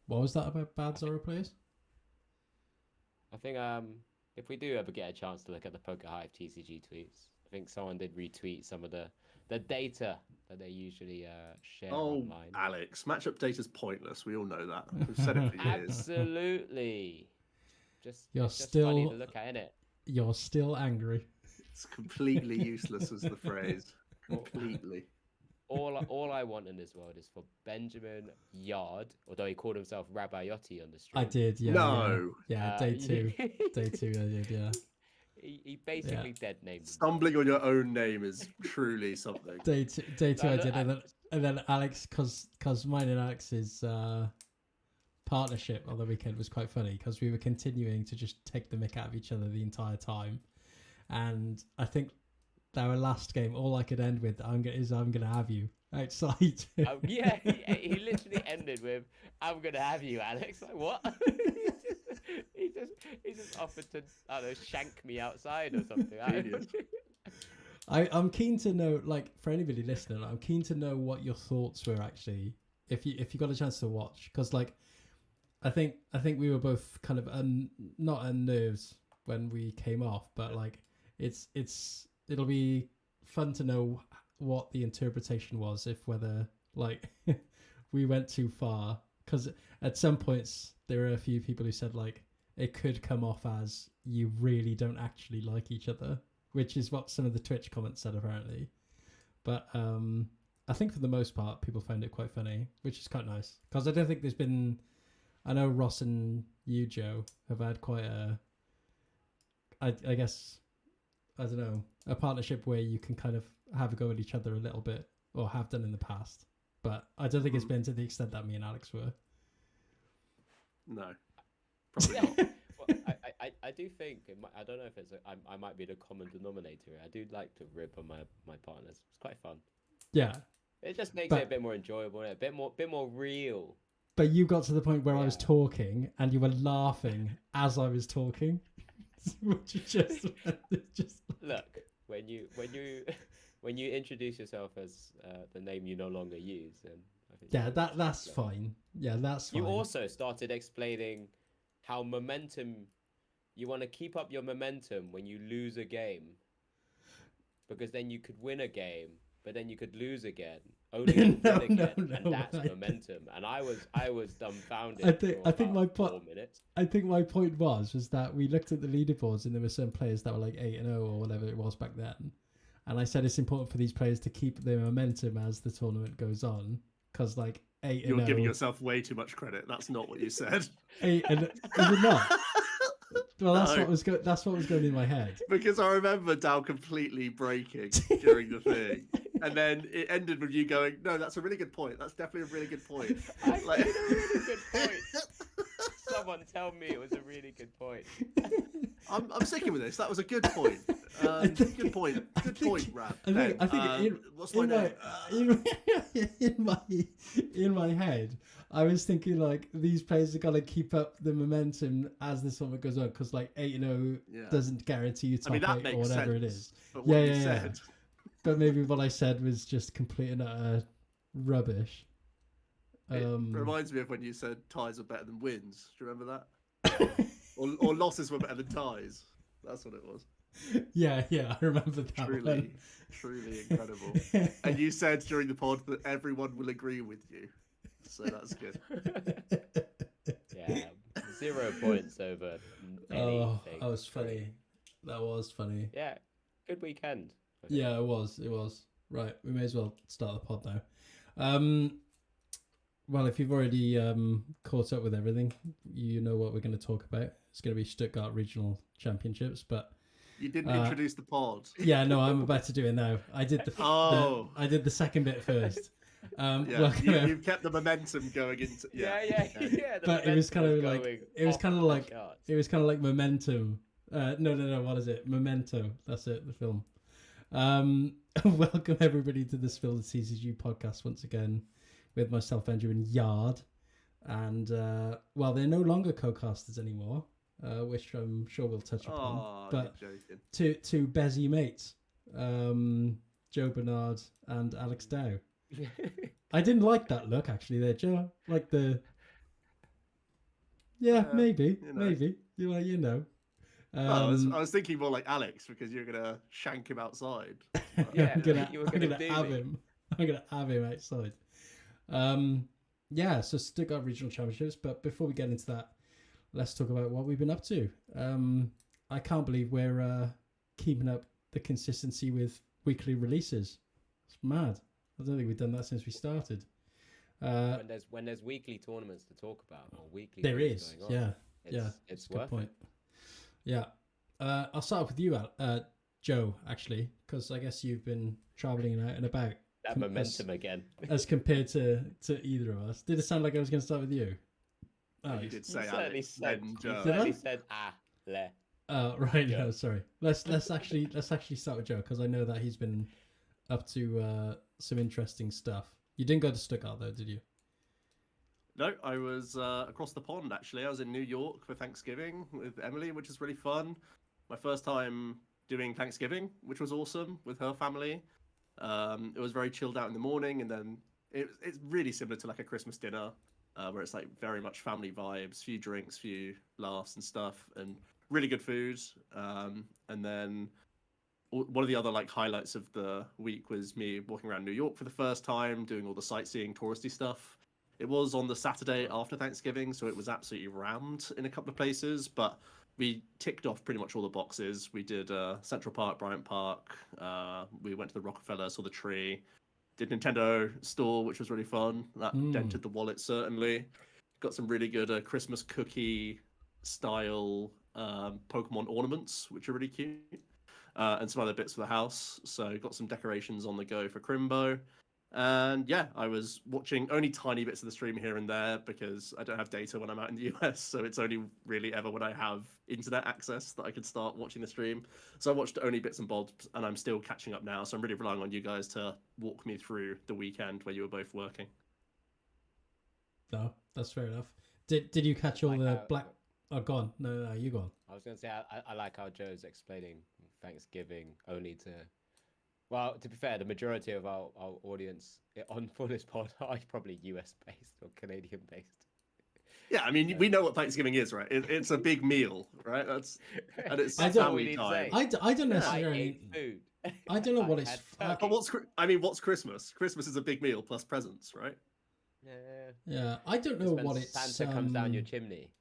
What was that about bad Zoro players? I think if we do ever get a chance to look at the Poker Hive TCG tweets, I think someone did retweet some of the data that they usually share Oh, online. Alex, matchup data's pointless. We all know that. We've said it for years. Absolutely. Just You're it's just funny to still look at, isn't it? you're still angry. It's completely useless as the phrase. All, Completely. all I want in this world is for Benjamin Yard, although he called himself Rabbi Yotti on the I stream. did, yeah, No. yeah. Day two, day two. I did, yeah, he yeah. basically dead named himself. Stumbling on your own name is truly something. Day two. No, I look, did, and then Alex, cause mine and Alex's partnership on the weekend was quite funny because we were continuing to just take the mick out of each other the entire time, and I think our last game, all I could end with, I'm gonna have you outside. Yeah, he literally ended with, "I'm gonna have you, Alex." Like what? he just offered to, I don't know, shank me outside or something. Genius. I'm keen to know, like, for anybody listening, I'm keen to know what your thoughts were actually, if you got a chance to watch, because like, I think we were both kind of not unnerved when we came off, but like, it'll be fun to know what the interpretation was, if whether like we went too far, because at some points there are a few people who said like it could come off as you really don't actually like each other, which is what some of the Twitch comments said apparently. But I think for the most part, people found it quite funny, which is quite nice. Because I don't think there's been. I know Ross and you, Joe, have had quite a. I guess, I don't know, a partnership where you can kind of have a go at each other a little bit, or have done in the past. But I don't think it's been to the extent that me and Alex were. No. Probably not. Well, I do think I don't know if I might be the common denominator. I do like to rip on my partners. It's quite fun. Yeah. It just makes But- it a bit more enjoyable, a bit more real. But you got to the point where I was Yeah. talking and you were laughing as I was talking. Which is just Look, when you when you introduce yourself as the name you no longer use, and I think yeah, that's fine. Yeah, that's fine. You also started explaining how momentum. You want to keep up your momentum when you lose a game, because then you could win a game, but then you could lose again, only to win again, and that's momentum. And I was dumbfounded. I think my point. 4 point. minutes. I think my point was that we looked at the leaderboards and there were some players that were like 8-0 or whatever it was back then, and I said it's important for these players to keep their momentum as the tournament goes on, because like 8-0. You're giving yourself way too much credit. That's not what you said. 8-0 is it not? Well, that's No. what was going in my head. Because I remember Dow completely breaking during the thing. And then it ended with you going, "No, that's a really good point. That's definitely a really good point." I Like- made a really good point. Someone tell me it was a really good point. I'm sticking with this. That was a good point. Good point. Good point, Rab. I think What's my name? in my head, I was thinking like these players are gonna keep up the momentum as this tournament goes on, because like 8-0 Yeah. doesn't guarantee you top I mean, that 8 makes or whatever sense. it is. But what Yeah, you yeah, yeah. said, But maybe what I said was just complete and utter rubbish. it reminds me of when you said ties are better than wins. Do you remember that? or losses were better than ties. That's what it was. yeah, I remember that Truly, one. truly incredible. And you said during the pod that everyone will agree with you. So that's good. Yeah, 0 points over Oh, anything. that was funny. That was funny. Yeah, good weekend. I think. Yeah, it was. It was. Right, we may as well start the pod now. Well, if you've already caught up with everything, you know what we're going to talk about. It's going to be Stuttgart Regional Championships, but You didn't introduce the pod. yeah, no, I'm about to do it now. I did I did the second bit first. Yeah, welcome you've kept the momentum going into. Yeah. But it was kind of like charts. it was kind of like Momentum. No. What is it? Memento. That's it. The film. Welcome everybody to the SpilltheTeaCG podcast once again, with myself, Benjamin Yard, and well, they're no longer co-casters anymore, which I'm sure we'll touch upon. Oh, but you're joking. two Bezzy mates, Joe Bernard and Alex Dow. I didn't like that look actually there, Joe. Like the Yeah, maybe, you know. maybe. You know. I was thinking more like Alex because you're gonna shank him outside. Yeah, I'm gonna, you were I'm gonna gonna do have me. him. I'm gonna have him outside. Yeah. So Stuttgart Regional Championships. But before we get into that, let's talk about what we've been up to. I can't believe we're keeping up the consistency with weekly releases. It's mad. I don't think we've done that since we started. When there's weekly tournaments to talk about or weekly There things is, going on, it's it's a good worth point. it. Yeah, I'll start off with you, Joe, actually, because I guess you've been traveling out and about. That momentum again. As compared to either of us. Did it sound like I was going to start with you? Oh, you did say You Alex, then Joe. certainly said le. Right. Joe. No, sorry. Let's actually start with Joe because I know that he's been up to some interesting stuff. You didn't go to Stuttgart though, did you? No, I was across the pond actually. I was in New York for Thanksgiving with Emily, which is really fun. My first time doing Thanksgiving, which was awesome with her family. It was very chilled out in the morning, and then it's really similar to like a Christmas dinner, where it's like very much family vibes, few drinks, few laughs and stuff, and really good food. And then one of the other like highlights of the week was me walking around New York for the first time, doing all the sightseeing, touristy stuff. It was on the Saturday after Thanksgiving, so it was absolutely rammed in a couple of places, but we ticked off pretty much all the boxes. We did Central Park, Bryant Park. We went to the Rockefeller, saw the tree. Did Nintendo store, which was really fun. That dented the wallet certainly. Got some really good Christmas cookie style Pokemon ornaments, which are really cute. And some other bits for the house. So got some decorations on the go for Crimbo. And yeah, I was watching only tiny bits of the stream here and there because I don't have data when I'm out in the US. So it's only really ever when I have internet access that I could start watching the stream. So I watched only bits and bobs, and I'm still catching up now. So I'm really relying on you guys to walk me through the weekend where you were both working. No, that's fair enough. Did you catch all the black? Oh, go on. No, you go on. I was going to say I like how Joe's explaining Thanksgiving only to. Well, to be fair, the majority of our audience for this pod are probably US based or Canadian based. Yeah, I mean, we know what Thanksgiving is, right? It's a big meal, right? And it's family time. I don't necessarily. I ate food. I don't know what it's. But what's Christmas? Christmas is a big meal plus presents, right? Yeah, I don't know what it's. Santa comes down your chimney.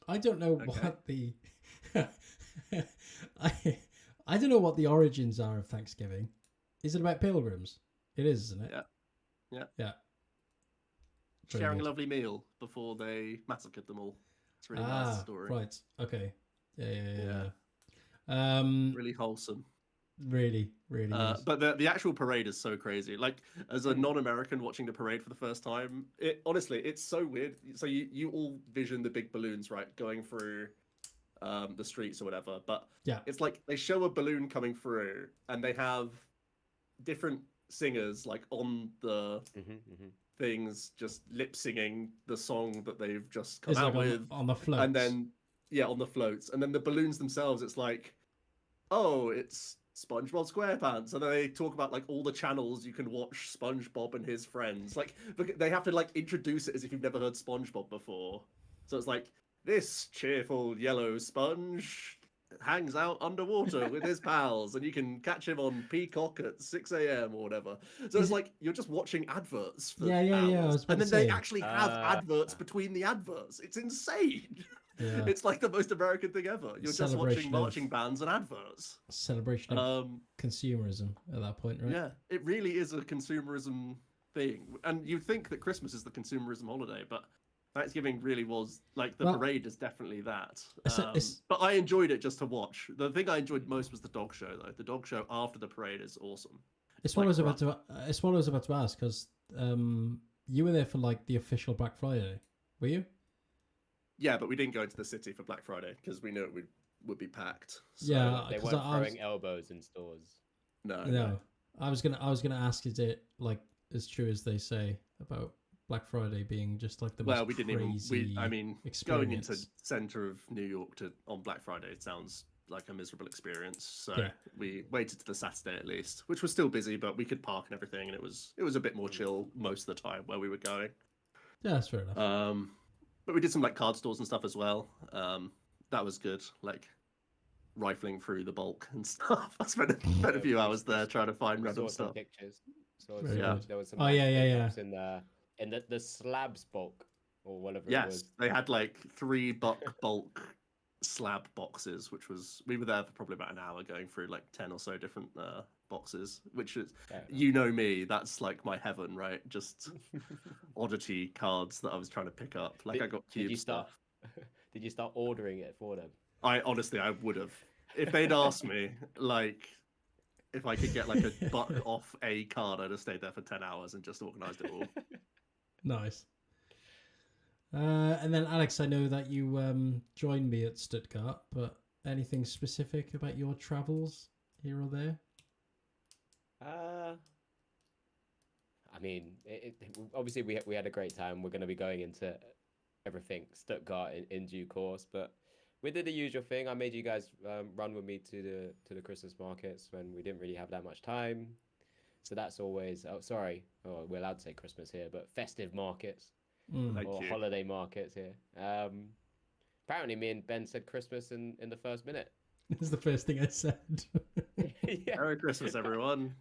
I don't know what the. I don't know what the origins are of Thanksgiving. Is it about pilgrims? It is, isn't it? Yeah. Sharing a lovely meal before they massacred them all. It's a really nice story. Right. Okay. Yeah. Really wholesome. Really is. But the actual parade is so crazy. Like, as a non-American watching the parade for the first time, honestly, it's so weird. So you all vision the big balloons, right, going through the streets or whatever, but it's like they show a balloon coming through and they have different singers like on the things just lip singing the song that they've just come out with on the floats. And then on the floats, and then the balloons themselves, it's like, oh, it's SpongeBob SquarePants, and then they talk about like all the channels you can watch SpongeBob and his friends. Like they have to like introduce it as if you've never heard SpongeBob before. So it's like, this cheerful yellow sponge hangs out underwater with his pals, and you can catch him on Peacock at 6 a.m. or whatever. So it's like you're just watching adverts for hours. And then they actually have adverts between the adverts. It's insane. Yeah. It's like the most American thing ever. You're just watching marching bands and adverts. Celebration of consumerism at that point, right? Yeah, it really is a consumerism thing. And you'd think that Christmas is the consumerism holiday, but Thanksgiving really was like the parade is definitely that. But I enjoyed it just to watch. The thing I enjoyed most was the dog show, though. The dog show after the parade is awesome. It's what I was about to ask, because you were there for like the official Black Friday, were you? Yeah, but we didn't go into the city for Black Friday because we knew it would be packed. So they weren't throwing elbows in stores. No. I was gonna ask, is it like as true as they say about Black Friday being just like the most crazy experience? Going into center of New York on Black Friday, it sounds like a miserable experience. So we waited to the Saturday at least, which was still busy, but we could park and everything, and it was a bit more chill most of the time where we were going. Yeah, that's fair enough. But we did some like card stores and stuff as well. That was good. Like rifling through the bulk and stuff. I spent a few hours there trying to find We random saw some stuff. pictures. So Very Yeah. good. there was some Oh, nice yeah, pickups in the slabs bulk or whatever it Yes, was. they had like 3 bulk slab boxes, which was we were there for probably about an hour going through like 10 or so different boxes, which is Yeah. you know me, that's like my heaven, right? Just oddity cards that I was trying to pick up. Like I got cube stuff. Did you start ordering it for them? I honestly I would have if they'd asked me like if I could get like a buck off a card, I'd have stayed there for 10 hours and just organized it all. Nice. And then Alex, I know that you joined me at Stuttgart, but anything specific about your travels here or there? I mean, obviously we had a great time. We're going to be going into everything Stuttgart in due course, but we did the usual thing. I made you guys run with me to the Christmas markets when we didn't really have that much time. So that's always we're allowed to say Christmas here, but festive markets Thank or you. holiday markets here. Apparently, me and Ben said Christmas in the first minute. That's the first thing I said. Yeah. Merry Christmas, everyone.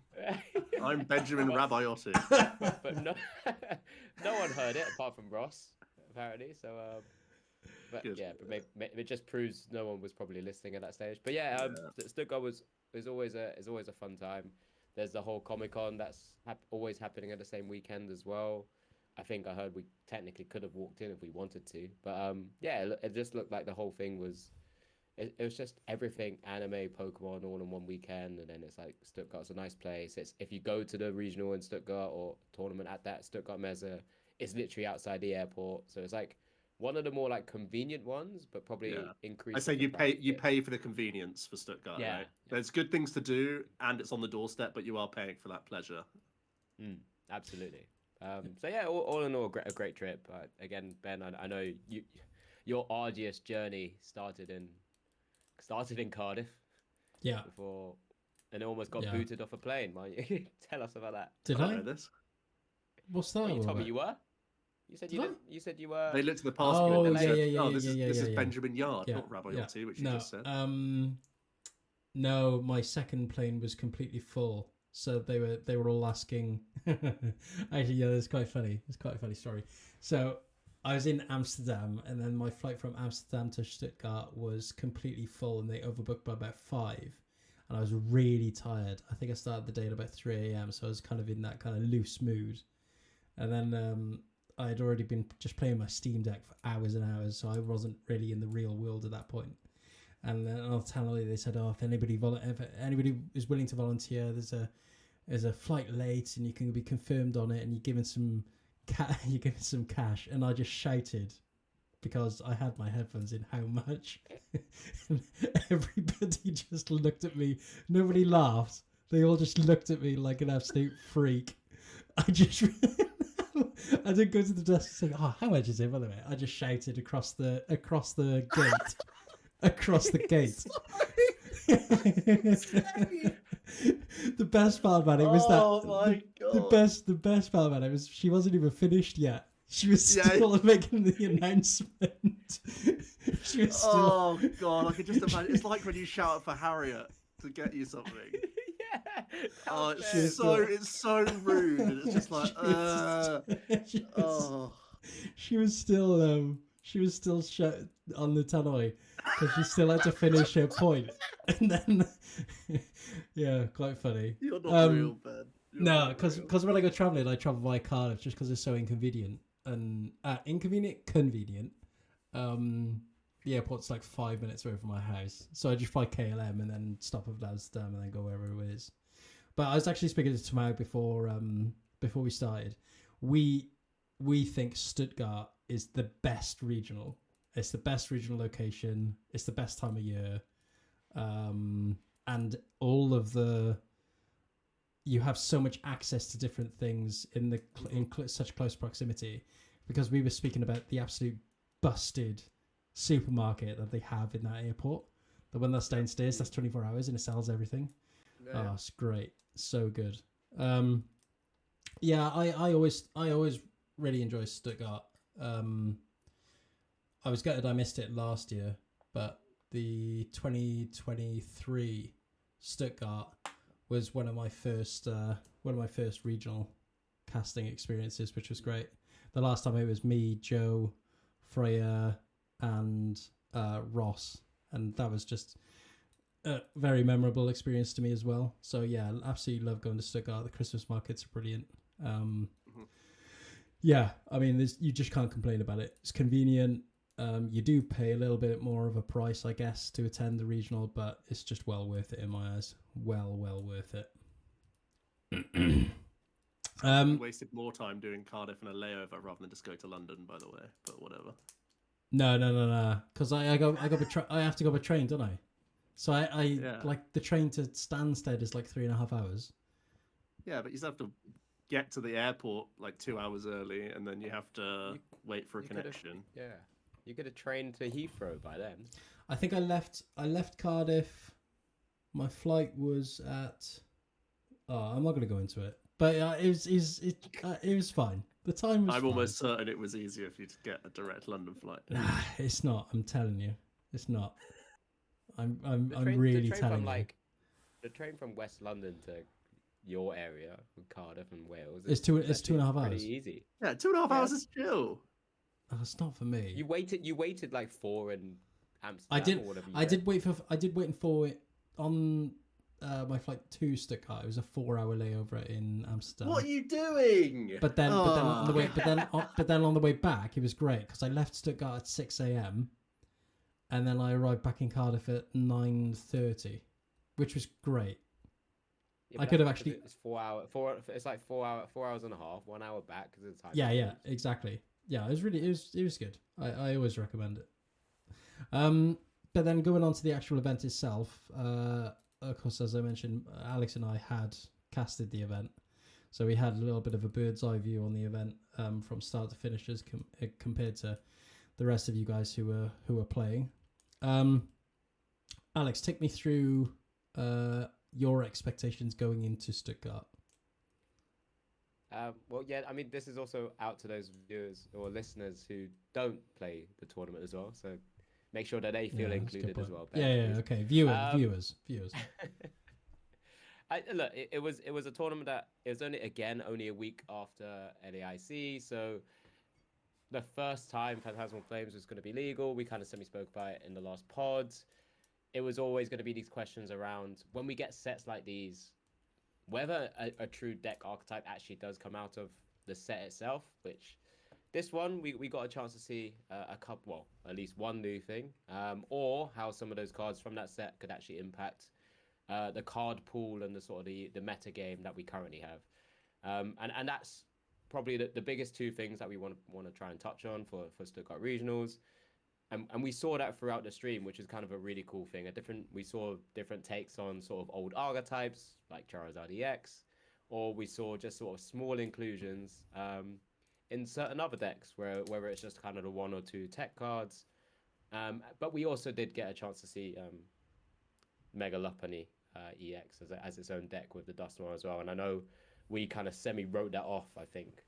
I'm Benjamin But- Rabaiotti. but no, no one heard it apart from Ross, apparently. So, but Good. yeah, but it just proves no one was probably listening at that stage. But yeah, Stuttgart is always a fun time. There's the whole Comic-Con that's always happening at the same weekend as well. I think I heard we technically could have walked in if we wanted to, but yeah, it just looked like the whole thing was. It was just everything anime, Pokemon all in one weekend, and then it's like Stuttgart's a nice place. It's if you go to the regional in Stuttgart or tournament at that Stuttgart Messe, it's literally outside the airport, so it's like one of the more like convenient ones, but probably increase. I say you pay for the convenience for Stuttgart, Yeah, right? yeah. There's good things to do, and it's on the doorstep, but you are paying for that pleasure. Absolutely. So yeah, all in all, a great trip. Again, Ben, I know your arduous journey started in Cardiff. Yeah. And almost got booted off a plane. Mind you, tell us about that. Did don't I? know this. What's that? Well, you all told me about? you were. You said you Did I? didn't. You said you were. They looked at the passport Oh, and yeah, said, yeah, "Oh, yeah, this is yeah. Benjamin Yard, Yeah, not Rabaiotti," which you no, just said. No, my second plane was completely full, so they were all asking. Actually, yeah, it's quite funny. It's quite a funny story. So I was in Amsterdam, and then my flight from Amsterdam to Stuttgart was completely full, and they overbooked by about 5. And I was really tired. I think I started the day at about 3 a.m., so I was kind of in that kind of loose mood. And then I had already been just playing my Steam Deck for hours and hours, so I wasn't really in the real world at that point. And then on the channel they said, "Oh, if anybody is willing to volunteer, there's a flight late, and you can be confirmed on it, and you're given some cash." And I just shouted because I had my headphones in, "How much?" And everybody just looked at me. Nobody laughed. They all just looked at me like an absolute freak. I didn't go to the desk and say, "Oh, how much is it?" By the way, I just shouted across the gate. Across the gate. The best part about it was the best part about it was she wasn't even finished yet. She was still making the announcement. She was still. Oh god, I can just imagine. It's like when you shout for Harriet to get you something. Yeah. Oh, it's so rude. And it's just like, She was still on the tannoy because she still had to finish her point. And then, yeah, quite funny. You're not real, Ben. No, because when I go traveling, I travel via Cardiff just because it's so inconvenient and convenient. The airport's like 5 minutes away from my house, so I just fly KLM and then stop at Amsterdam and then go wherever it is. But I was actually speaking to Tamau before we started. We think Stuttgart is the best regional. It's the best regional location. It's the best time of year, and all of you have so much access to different things in such close proximity, because we were speaking about the absolute busted supermarket that they have in that airport. The one that's downstairs, that's 24 hours and it sells everything. Yeah. Oh, it's great. So good. Yeah, I always really enjoy Stuttgart. I was gutted I missed it last year, but the 2023 Stuttgart was one of my first regional casting experiences, which was great. The last time it was me, Joe, Freya, and Ross, and that was just a very memorable experience to me as well. So yeah, absolutely love going to Stuttgart. The Christmas markets are brilliant. Yeah, I mean, you just can't complain about it. It's convenient. You do pay a little bit more of a price, I guess, to attend the regional, but it's just well worth it in my eyes. Well worth it. We wasted more time doing Cardiff and a layover rather than just go to London, by the way. But whatever. No. Because I have to go by train, don't I? So I like the train to Stansted is like 3.5 hours. Yeah, but you still have to get to the airport like 2 hours early, and then you have to wait for a connection. You could have trained to Heathrow by then. I think I left Cardiff. My flight was at. Oh, I'm not going to go into it, but it was fine. The time was. I'm fine. almost certain it was easier for you to get a direct London flight. Nah, it's not. I'm telling you, it's not. I'm The really train telling from, you. The train from West London to your area, Cardiff and Wales. It's 2.5 hours. Pretty easy. Yeah, 2.5 hours is chill. Oh, it's not for me. You waited like 4 in Amsterdam. I did wait for it on my flight to Stuttgart. It was a 4-hour layover in Amsterdam. What are you doing? But then on the way back, it was great because I left Stuttgart at 6 a.m. and then I arrived back in Cardiff at 9:30, which was great. Yeah, I could have actually. It's 4 hours. It's like 4 hours and a half. 1 hour back because of the time. Yeah, exactly. Yeah, it was good. I always recommend it. But then going on to the actual event itself, of course, as I mentioned, Alex and I had casted the event, so we had a little bit of a bird's eye view on the event from start to finish as compared to the rest of you guys who were playing. Alex, take me through your expectations going into Stuttgart. Well, yeah, I mean, this is also out to those viewers or listeners who don't play the tournament as well. So make sure that they feel included as well. Okay. Viewers. Look, it was a tournament that it was only a week after NAIC. So the first time Phantasmal Flames was going to be legal, we kind of spoke about it in the last pods. It was always going to be these questions around when we get sets like these, whether a true deck archetype actually does come out of the set itself, which this one we got a chance to see at least one new thing, or how some of those cards from that set could actually impact the card pool and the sort of the meta game that we currently have, and that's probably the biggest two things that we want to try and touch on for Stuttgart Regionals. And we saw that throughout the stream, which is kind of a really cool thing. We saw different takes on sort of old archetypes like Charizard EX, or we saw just sort of small inclusions in certain other decks, whether it's just kind of the 1 or 2 tech cards. But we also did get a chance to see Mega Lopunny EX as its own deck with the Dusknoir as well. And I know we kind of wrote that off, I think,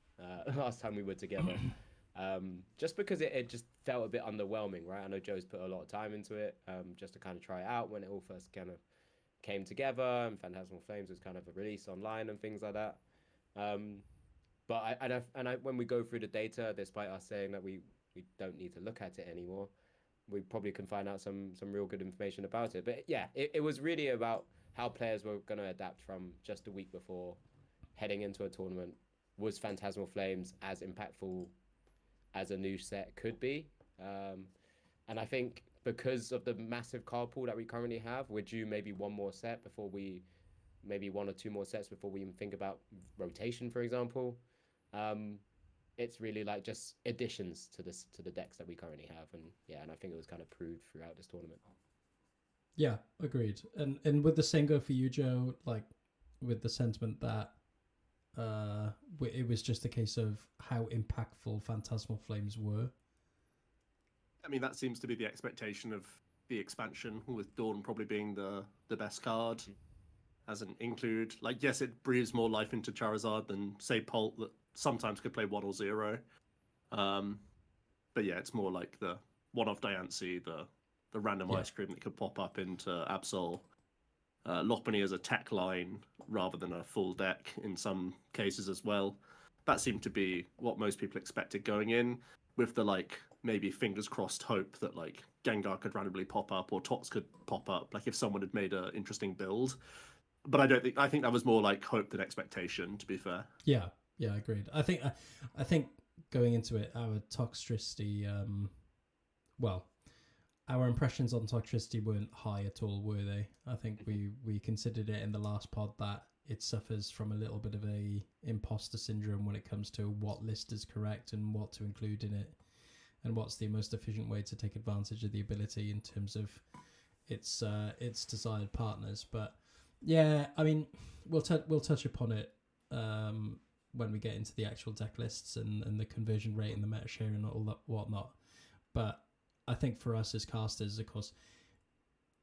last time we were together. Just because it just felt a bit underwhelming, right? I know Joe's put a lot of time into it, just to kind of try it out when it all first kind of came together, and Phantasmal Flames was kind of a release online and things like that. But when we go through the data, despite us saying that we don't need to look at it anymore, we probably can find out some real good information about it. But yeah, it was really about how players were going to adapt from just a week before heading into a tournament. Was Phantasmal Flames as impactful as a new set could be? And I think because of the massive card pool that we currently have, we're due maybe one more set before maybe 1 or 2 more sets before we even think about rotation, for example. It's really like just additions to the decks that we currently have, and I think it was kind of proved throughout this tournament. Yeah, agreed. And would the same go for you, Joe? Like with the sentiment that it was just a case of how impactful Phantasmal Flames were? I mean, that seems to be the expectation of the expansion, with Dawn probably being the best card. As an include, like, yes, it breathes more life into Charizard than, say, Polt, that sometimes could play 1 or 0. But yeah, it's more like the one of Diancie, the random Yeah. ice cream that could pop up into Absol. Lopunny as a tech line rather than a full deck in some cases as well. That seemed to be what most people expected going in, with the like maybe fingers crossed hope that like Gengar could randomly pop up or Tots could pop up, like if someone had made an interesting build. But I think that was more like hope than expectation, to be fair. Yeah, agreed. I think going into it, our Toxtricity, well, our impressions on Toxtricity weren't high at all, were they? I think we considered it in the last pod that it suffers from a little bit of a imposter syndrome when it comes to what list is correct and what to include in it, and what's the most efficient way to take advantage of the ability in terms of its desired partners. But yeah, I mean, we'll touch upon it when we get into the actual deck lists and the conversion rate and the meta share and all that whatnot. But I think for us as casters, of course,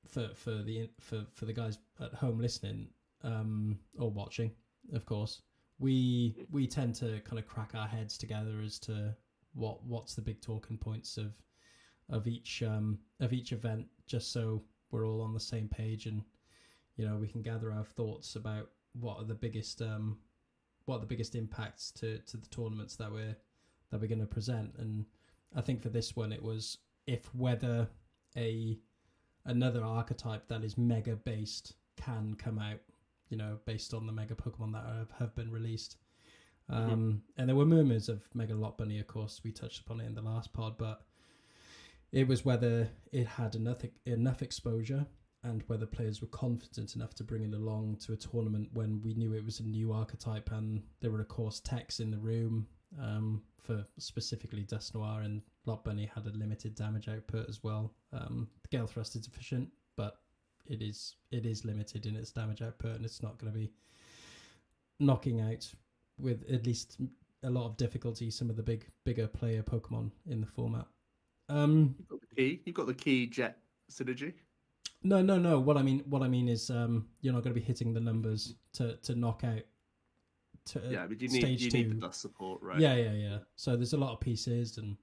for the guys at home listening or watching, of course, we tend to kind of crack our heads together as to what's the big talking points of each event, just so we're all on the same page and we can gather our thoughts about what are the biggest impacts to the tournaments that we're going to present. And I think for this one it was whether another archetype that is mega based can come out, based on the mega Pokemon that have been released. And there were murmurs of Mega Lopunny, of course. We touched upon it in the last pod, but it was whether it had enough exposure and whether players were confident enough to bring it along to a tournament when we knew it was a new archetype and there were, of course, techs in the room for specifically Dusknoir, and Lopunny had a limited damage output as well. The Gale Thrust is efficient, but it is limited in its damage output, and it's not going to be knocking out with at least a lot of difficulty some of the bigger player Pokemon in the format. You've got the key jet synergy. No. What I mean is you're not going to be hitting the numbers to knock out. But you need the dust support, right? Yeah. So there's a lot of pieces, and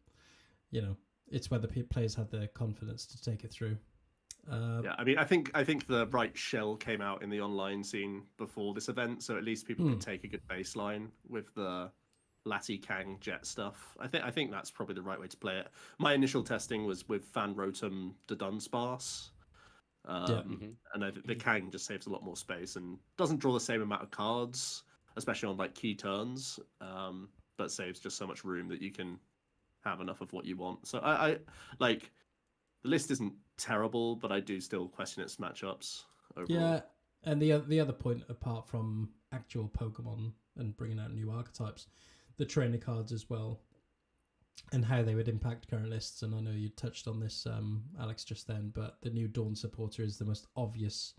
it's whether players have the confidence to take it through. I mean, I think the right shell came out in the online scene before this event, so at least people could take a good baseline with the Lati Kang jet stuff. I think that's probably the right way to play it. My initial testing was with Fan Rotom the Dunsparce. And the Kang just saves a lot more space and doesn't draw the same amount of cards, especially on like key turns, but saves just so much room that you can have enough of what you want. So I like, the list isn't terrible, but I do still question its matchups overall. Yeah, and the other point, apart from actual Pokemon and bringing out new archetypes, the trainer cards as well, and how they would impact current lists. And I know you touched on this, Alex, just then, but the new Dawn supporter is the most obvious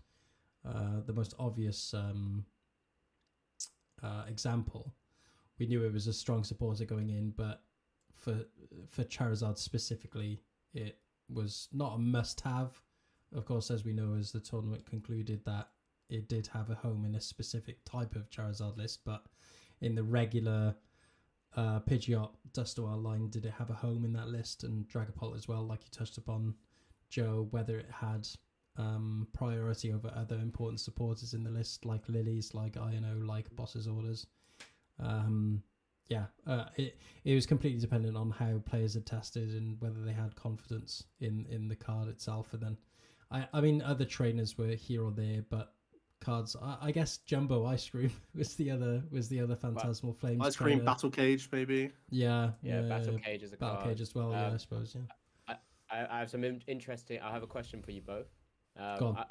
example. We knew it was a strong supporter going in, but for Charizard specifically, it was not a must-have. Of course, as we know, as the tournament concluded, that it did have a home in a specific type of Charizard list, but in the regular Pidgeot Dusknoir line, did it have a home in that list? And Dragapult as well, like you touched upon, Joe, whether it had priority over other important supporters in the list, like Lilies, like INO, like Boss's Orders. It was completely dependent on how players had tested and whether they had confidence in the card itself. And then, I mean, other trainers were here or there, but cards, I guess Jumbo Ice Cream was the other Phantasmal Flames. Ice Cream trainer. Battle Cage, maybe. Yeah, Battle Cage is a Battle card. Cage as well. I suppose. Yeah. I have some interesting. I have a question for you both.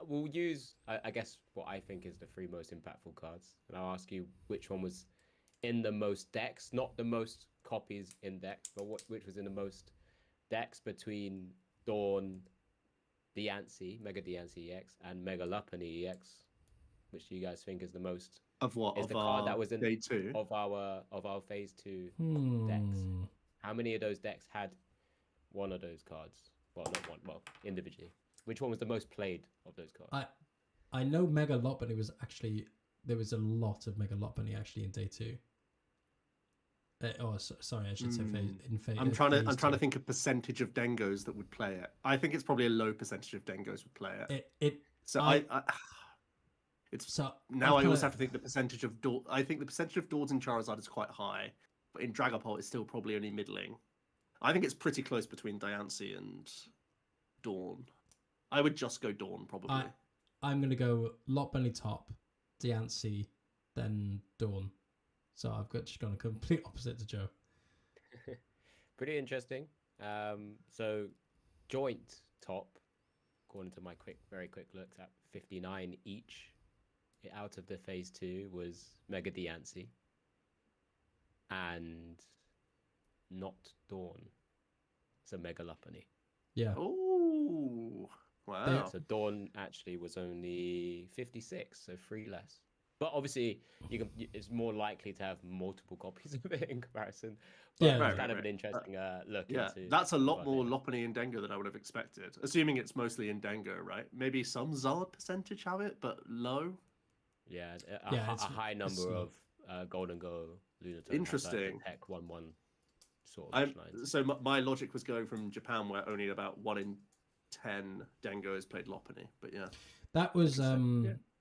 We'll use, I guess, what I think is the 3 most impactful cards, and I'll ask you which one was in the most decks, not the most copies in decks, but which was in the most decks between Dawn, Diancie, Mega Diancie EX, and Mega Lopunny EX. Which do you guys think is the most? Of what? Is of the card that was in day 2 of our phase 2 decks? How many of those decks had one of those cards? Well, not one. Well, individually. Which one was the most played of those cards? I know Mega Lopunny was actually, there was a lot of Mega Lopunny actually in day 2. Sorry, I should say in phase. I'm trying to think of percentage of Dengos that would play it. I think it's probably a low percentage of Dengos would play it. Now I also have to think the percentage of I think the percentage of Dawds and Charizard is quite high, but in Dragapult it's still probably only middling. I think it's pretty close between Diancie and Dawn. I would just go Dawn probably. I'm gonna go Lopunny top, Diancie, then Dawn. So I've just gone a complete opposite to Joe. Pretty interesting. So joint top, according to my very quick looks at 59 each. Out of the phase 2 was Mega Diancie and not Dawn. So Mega Lopunny. Yeah. Oh, wow. So Dawn actually was only 56, so 3 less. But obviously, it's more likely to have multiple copies of it in comparison. But Yeah, it's kind of an interesting look into. That's a lot more Lopunny and Dengo than I would have expected. Assuming it's mostly in Dengo, right? Maybe some Zard percentage have it, but low. Yeah, a high number of Golden Go Lunatone. Interesting. Tech 1/1 sort of lines. So my logic was going from Japan, where only about 1 in 10 Dengos played Lopunny. But yeah, that was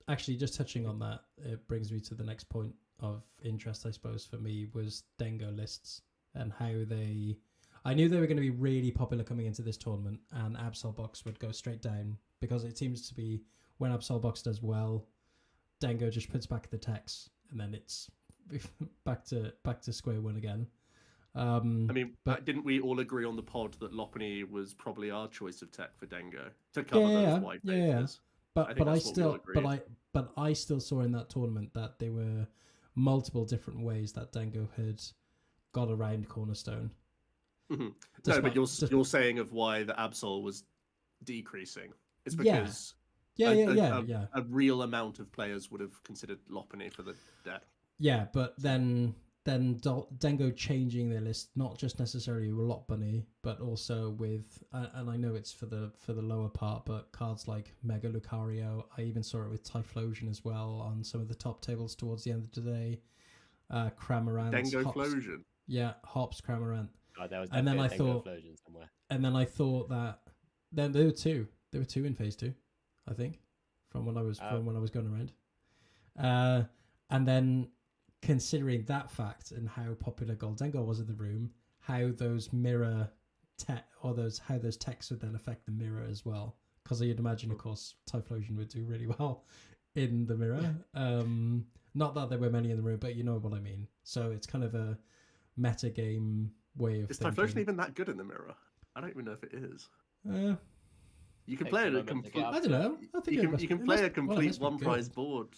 actually just touching on that. It brings me to the next point of interest, I suppose, for me was Dengo lists and how they. I knew they were going to be really popular coming into this tournament, and Absol Box would go straight down because it seems to be when Absol Box does well, Dengo just puts back the techs, and then it's back to square one again. But didn't we all agree on the pod that Lopunny was probably our choice of tech for Dengo to cover those wide bases? But I still saw in that tournament that there were multiple different ways that Dengo had got around Cornerstone. Mm-hmm. No, but you're saying of why the Absol was decreasing. It's because a real amount of players would have considered Lopunny for the deck. Yeah, but then Dengo changing their list, not just necessarily with Lopunny, but also with, and I know it's for the lower part, but cards like Mega Lucario. I even saw it with Typhlosion as well on some of the top tables towards the end of the day. Cramorant, Dengo-Flosion. Yeah, Hops, Cramorant. Oh, that was and then I thought, somewhere. And then I thought that then there were two in phase 2, I think, from when I was going around, and then considering that fact and how popular Goldengo was in the room, how those mirror how those techs would then affect the mirror as well, because you'd imagine, of course, Typhlosion would do really well in the mirror. Not that there were many in the room, but you know what I mean. So it's kind of a meta game way of. Is Typhlosion even that good in the mirror? I don't even know if it is. You can play a complete. I don't know. I think you can play a complete one prize board.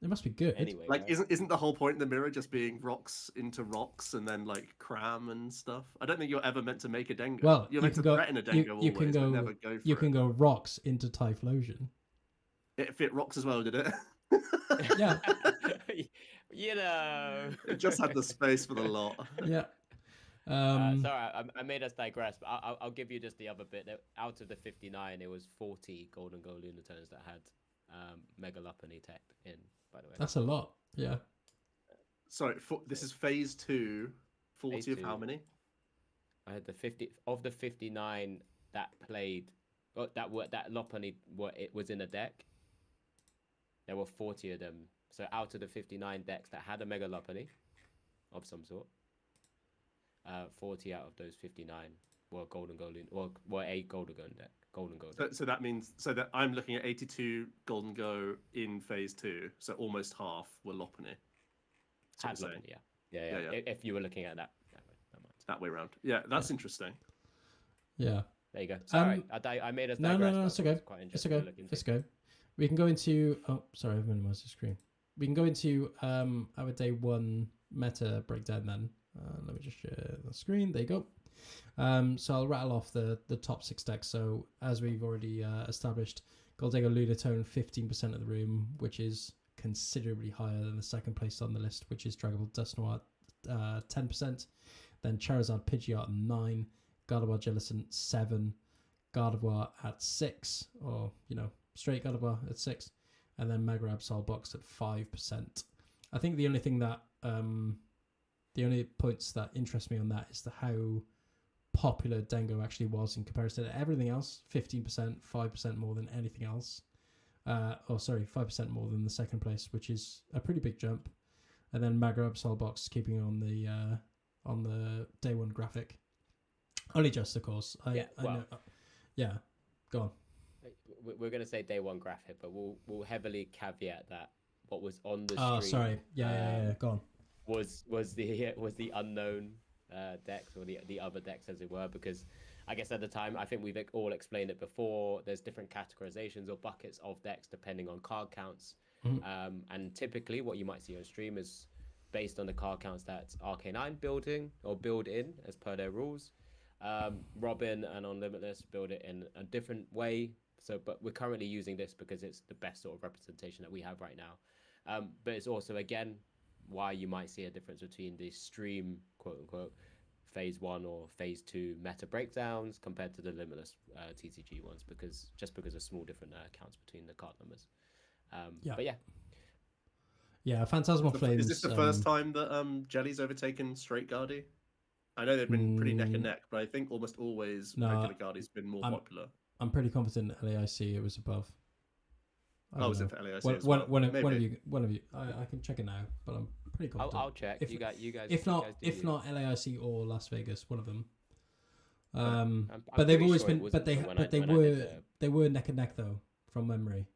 It must be good. Anyway, like, isn't the whole point in the mirror just being rocks into rocks and then like cram and stuff? I don't think you're ever meant to make a Dengo. Well, you're meant to threaten a Dengo you can go, never go for you can go rocks into Typhlosion. It fit rocks as well, did it? Yeah. You know. It just had the space for the lot. Yeah. Sorry, I made us digress, but I'll give you just the other bit. Out of the 59, it was 40 Golden Go Lunatones that had Mega Lopunny tech in, by the way. That's a lot, yeah. Sorry, this is phase 2. 40 phase of 2. How many? I had the 50 of the 59 that played, that Lopunny it was in a deck. There were 40 of them. So out of the 59 decks that had a Mega Lopunny of some sort, 40 out of those 59 were Golden Golden, were a Golden Go deck. Golden Go deck. So that means that I'm looking at 82 Golden Go in phase 2. So almost half were Lopunny. Had Lopunny, yeah. If you were looking at that way around. Yeah, that's interesting. Yeah. There you go. Sorry, I made us digress. No, it's okay. It's okay. Let's go. We can go into. Oh, sorry, I've minimized the screen. We can go into our day 1 meta breakdown then. Let me just share the screen. There you go. So I'll rattle off the top 6 decks. So as we've already established, Goldego Lunatone 15% of the room, which is considerably higher than the second place on the list, which is Dragapult Dusknoir 10%. Then Charizard Pidgeot 9, Gardevoir Jellicent 7, Gardevoir at 6, or straight Gardevoir at 6, and then Mega Absol Box at 5%. I think the only thing that the only points that interest me on that is how popular Dengo actually was in comparison to everything else. 15%, 5% more than anything else. 5% more than the second place, which is a pretty big jump. And then Magro Absol Box keeping on the day one graphic. Only just, of course. I know. Yeah, go on. We're going to say day one graphic, but we'll heavily caveat that what was on the Oh, stream. sorry. Yeah. Go on. Was the unknown decks, or the other decks, as it were, because I guess at the time, I think we've all explained it before. There's different categorizations or buckets of decks depending on card counts, and typically what you might see on stream is based on the card counts that RK9 build in as per their rules. Robin and on Limitless build it in a different way. So, but we're currently using this because it's the best sort of representation that we have right now. But it's also, again, why you might see a difference between the stream, quote unquote, phase 1 or phase 2 meta breakdowns compared to the Limitless TCG ones, because of small different counts between the card numbers. But yeah, Phantasmal Flames. Is this the first time that Jelly's overtaken Straight Guardy? I know they've been pretty neck and neck, but I think almost always regular Guardy's been more popular. I'm pretty confident LAIC it was above. Was it for LAIC as one well? One of you. I can check it now, but I'm pretty confident. I'll check. You guys. If not LAIC or Las Vegas, one of them. I'm but they've always sure been. But they were neck and neck though, from memory.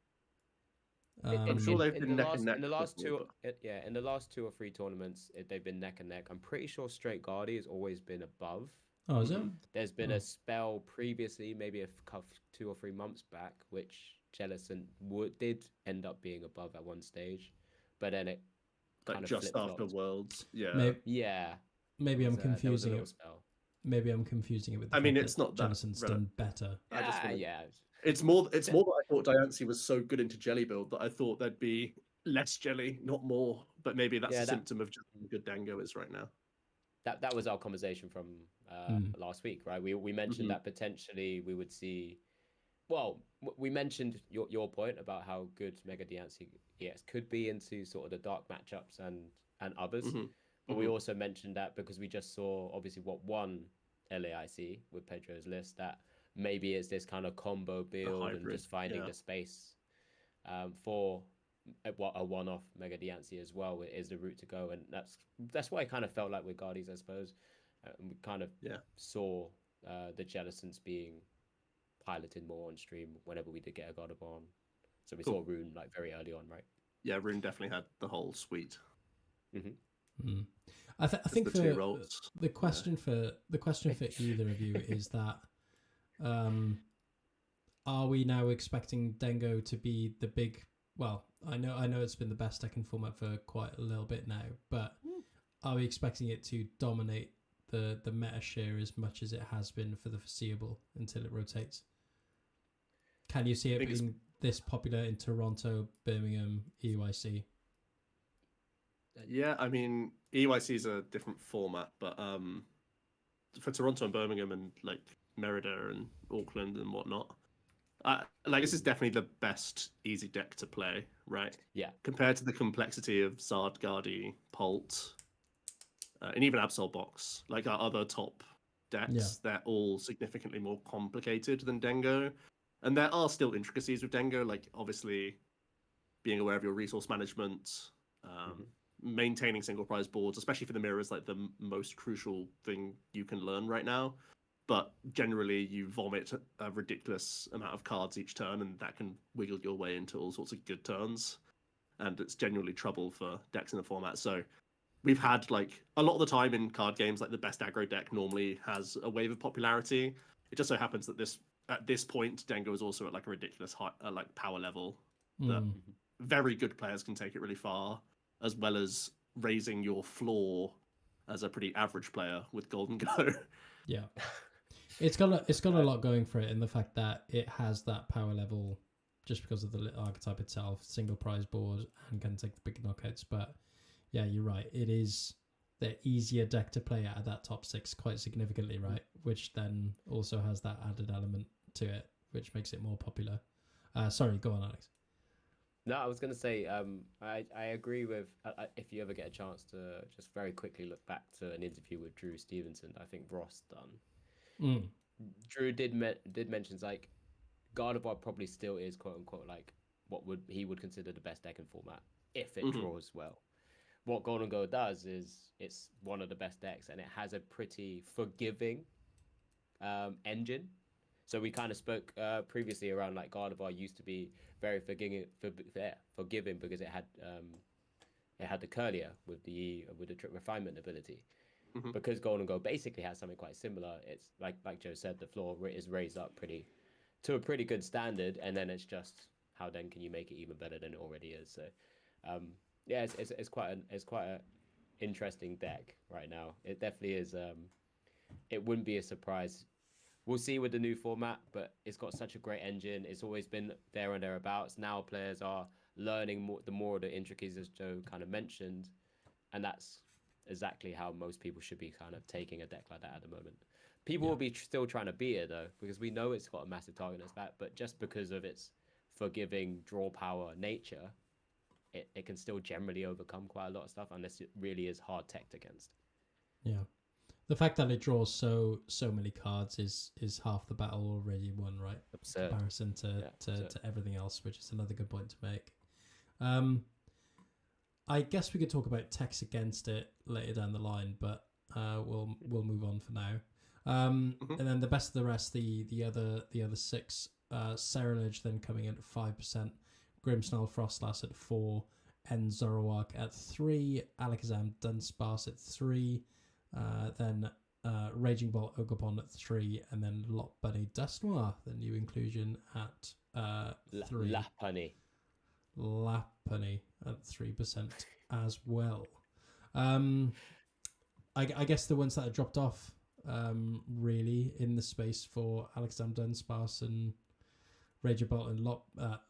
I'm sure they've been neck and neck. In the last two or three tournaments, they've been neck and neck. I'm pretty sure Straight Guardy has always been above. Oh, is it? There's been a spell previously, maybe 2 or 3 months back, which Jellison did end up being above at one stage, but then it kind of just after Worlds. Yeah. Maybe I'm confusing it. Maybe I'm confusing it with. It's not that Jellison's done better. It's more that I thought Diancie was so good into Jelly build that I thought there'd be less Jelly, not more. But maybe that's a symptom of just how good Dango is right now. That was our conversation from last week, right? We mentioned that potentially we would see. Well, we mentioned your point about how good Mega Diancie EX could be into sort of the dark matchups and others. But we also mentioned that because we just saw obviously what won LAIC with Pedro's list, that maybe it's this kind of combo build and just finding the space for a one-off Mega Diancie as well is the route to go, and that's why I kind of felt like with Guardies, I suppose. We kind of saw the Jellisons being piloted more on stream whenever we did get a Gardevoir. So we saw Rune like very early on, right? Yeah, Rune definitely had the whole suite. I think for the question for either of you is that are we now expecting Dengo to be the big? Well, I know it's been the best deck in format for quite a little bit now, but are we expecting it to dominate the meta share as much as it has been for the foreseeable until it rotates? Can you see it being this popular in Toronto, Birmingham, EUIC? Yeah, EUIC is a different format, but for Toronto and Birmingham and like Merida and Auckland and whatnot, this is definitely the best easy deck to play, right? Yeah. Compared to the complexity of Zard, Guardy, Pult, and even Absol Box, like our other top decks, they're all significantly more complicated than Dengo. And there are still intricacies with Dengo, like obviously being aware of your resource management, maintaining single prize boards, especially for the mirror, is like the most crucial thing you can learn right now. But generally, you vomit a ridiculous amount of cards each turn, and that can wiggle your way into all sorts of good turns. And it's genuinely trouble for decks in the format. So we've had like a lot of the time in card games, like the best aggro deck normally has a wave of popularity. It just so happens that at this point, Dengo is also at like a ridiculous high, like power level that very good players can take it really far, as well as raising your floor as a pretty average player with Golden Go. Yeah. It's got a lot going for it in the fact that it has that power level just because of the archetype itself, single prize board, and can take the big knockouts. But yeah, you're right. It is the easier deck to play at that top 6 quite significantly, right? Which then also has that added element to it, which makes it more popular. Sorry, go on, Alex. No, I was gonna say, I agree with. If you ever get a chance to just very quickly look back to an interview with Drew Stevenson, I think Ross done. Mm. Drew did mentions like Gardevoir probably still is quote unquote like what he would consider the best deck in format if it draws well. What Golden Go does is it's one of the best decks and it has a pretty forgiving engine. So we kind of spoke previously around like Gardevoir used to be very forgiving because it had the Curlier with the trick refinement ability. Because Golden Go basically has something quite similar. It's like Joe said, the floor is raised up to a pretty good standard, and then it's just how then can you make it even better than it already is. So yeah, it's quite a interesting deck right now. It definitely is. It wouldn't be a surprise. We'll see with the new format, but it's got such a great engine. It's always been there and thereabouts. Now players are learning more of the intricacies, as Joe kind of mentioned, and that's exactly how most people should be kind of taking a deck like that at the moment. People will be still trying to beat it though, because we know it's got a massive target on its back, but just because of its forgiving draw power nature, it can still generally overcome quite a lot of stuff unless it really is hard teched against. Yeah. The fact that it draws so many cards is half the battle already won, right? Absurd. In comparison to everything else, which is another good point to make. I guess we could talk about techs against it later down the line, but we'll move on for now. And then the best of the rest, the other six, Ceruledge then coming in at 5%, Grimmsnarl Frostlass at 4, and Zoroark at 3, Alakazam Dunsparce at 3, then Raging Bolt Ogerpon at 3, and then Lopunny Dusknoir, the new inclusion at 3. Lopunny at 3% as well. I guess the ones that are dropped off really in the space for Alakazam Dunsparce and Raging Bolt and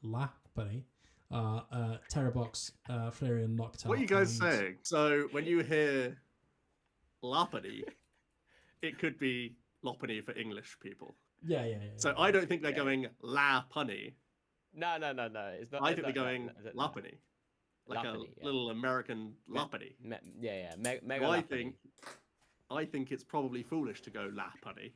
Lopunny Terrabox, Flareon Noctowl. What are you guys saying? So when you hear Lopunny, it could be Lopunny for English people. Yeah. So I don't think they're going La Punny. No. It's not. I think they're going Lopunny, like Lopunny, a little American Lopunny. Yeah. Mega So Lopunny. I think it's probably foolish to go La Punny.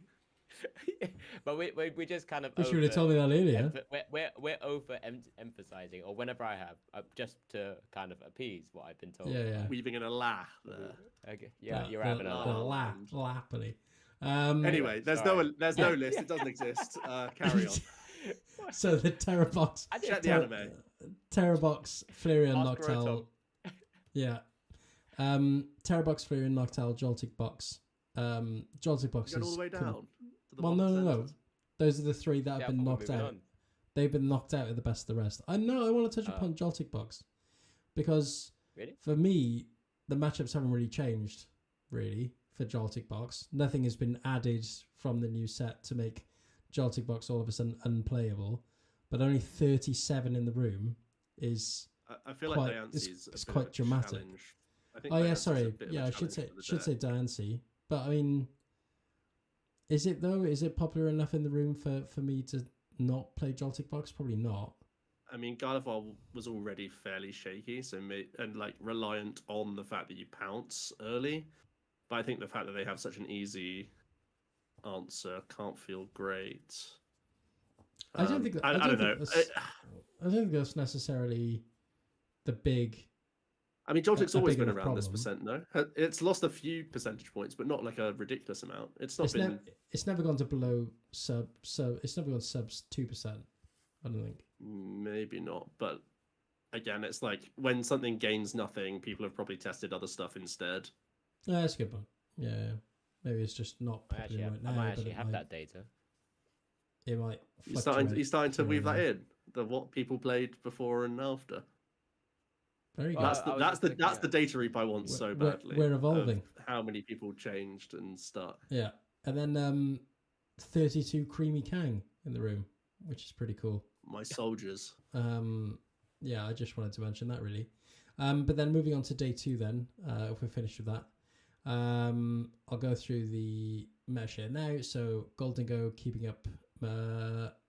But we just kind of. You should have told me that earlier. We're over emphasizing, or whenever I have, just to kind of appease what I've been told. Yeah. Weaving in a la there. Okay. Yeah, you're having a laugh. Lopunny. Anyway, there's no list. It doesn't exist. Carry on. So the Terrabox. Check the anime. Terrabox, Flareon Noctowl. Yeah. Terrabox, Flareon Noctowl, Joltik Box. Joltik Box Going is all the way down. To the well, no. Those are the three that have been knocked out. On. They've been knocked out of the best of the rest. I want to touch upon Joltik Box because for me, the matchups haven't really changed really for Joltik Box. Nothing has been added from the new set to make Joltik Box all of a sudden unplayable. But only 37 in the room is. I feel like Diancie it's quite dramatic. Sorry. Yeah, I should say Diancie. But I mean, is it though? Is it popular enough in the room for me to not play Joltik Box? Probably not. I mean, Gardevoir was already fairly shaky, and like reliant on the fact that you pounce early. But I think the fact that they have such an easy answer can't feel great. I don't think. I don't know. I don't think that's necessarily the big. I mean, Joltik's always been around this percent, no? It's lost a few percentage points, but not like a ridiculous amount. It's been. It's never gone to below sub. So it's never gone subs 2%. I don't think. Maybe not, but again, it's like when something gains nothing, people have probably tested other stuff instead. Yeah, that's a good one. Yeah. Maybe it's just not popular right now. I might actually have that data. It might. You're starting to weave that in. What people played before and after. Very good. That's the data reap I want so badly. We're evolving. How many people changed and stuck. Yeah. And then 32 Creamy Kang in the room, which is pretty cool. My soldiers. Yeah, I just wanted to mention that really. But then moving on to day 2 then, if we're finished with that. I'll go through the meta share now. So Golden Go keeping up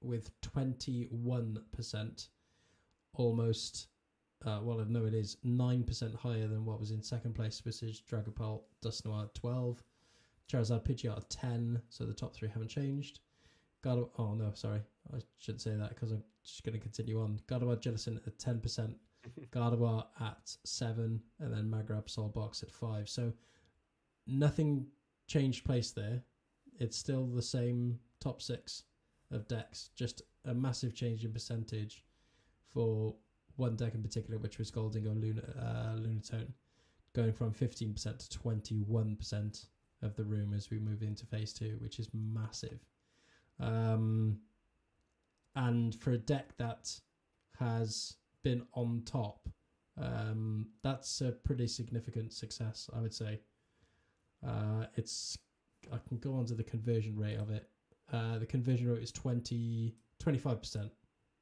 with 21%. almost, well, no, it is 9% higher than what was in second place, which is Dragapult Dusknoir at 12, Charizard Pidgeot at 10, so the top three haven't changed. Oh no, sorry, I shouldn't say that because I'm just going to continue on. Gardevoir Jellicent at 10%, Gardevoir at 7, and then Magrab Solbox at 5. So nothing changed place there. It's still the same top 6 of decks, just a massive change in percentage for one deck in particular, which was Goldingo Lunatone, going from 15% to 21% of the room as we move into phase 2, which is massive. And for a deck that has been on top, that's a pretty significant success, I would say. I can go on to the conversion rate of it. The conversion rate is 25%,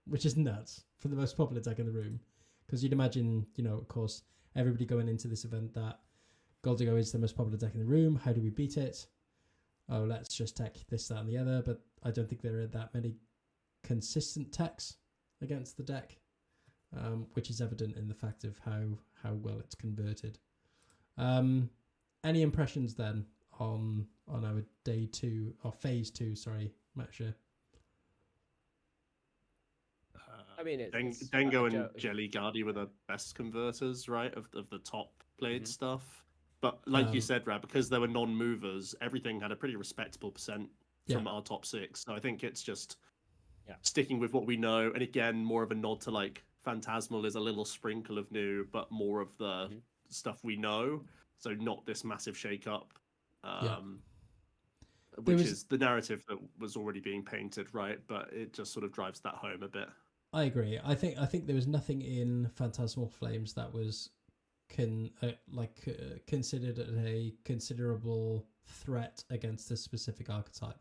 which is nuts for the most popular deck in the room. Because you'd imagine, of course, everybody going into this event that Goldigo is the most popular deck in the room. How do we beat it? Oh, let's just tech this, that, and the other. But I don't think there are that many consistent techs against the deck, which is evident in the fact of how well it's converted. Any impressions then on our day 2 or phase 2? Sorry, Matsha. I mean, it's Dengo and Jelly Guardy were the best converters, right, of the top played stuff. But like you said, Rad, because there were non-movers, everything had a pretty respectable percent from our top 6. So I think it's just sticking with what we know. And again, more of a nod to like Phantasmal is a little sprinkle of new, but more of the stuff we know. So not this massive shake-up, which is the narrative that was already being painted, right? But it just sort of drives that home a bit. I agree. I think there was nothing in Phantasmal Flames that was considered a considerable threat against a specific archetype.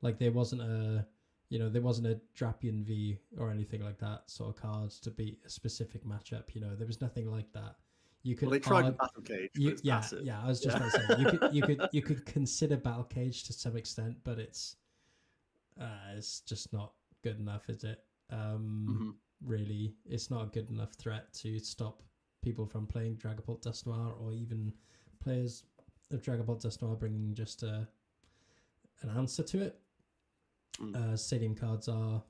Like there wasn't a Drapion V or anything like that sort of cards to beat a specific matchup. There was nothing like that. You could. Well, they tried Battle Cage. But it's passive. I was just about to say you could consider Battle Cage to some extent, but it's just not good enough, is it? Really, it's not a good enough threat to stop people from playing Dragapult Dusknoir, or even players of Dragapult Dusknoir bringing just an answer to it. Stadium cards are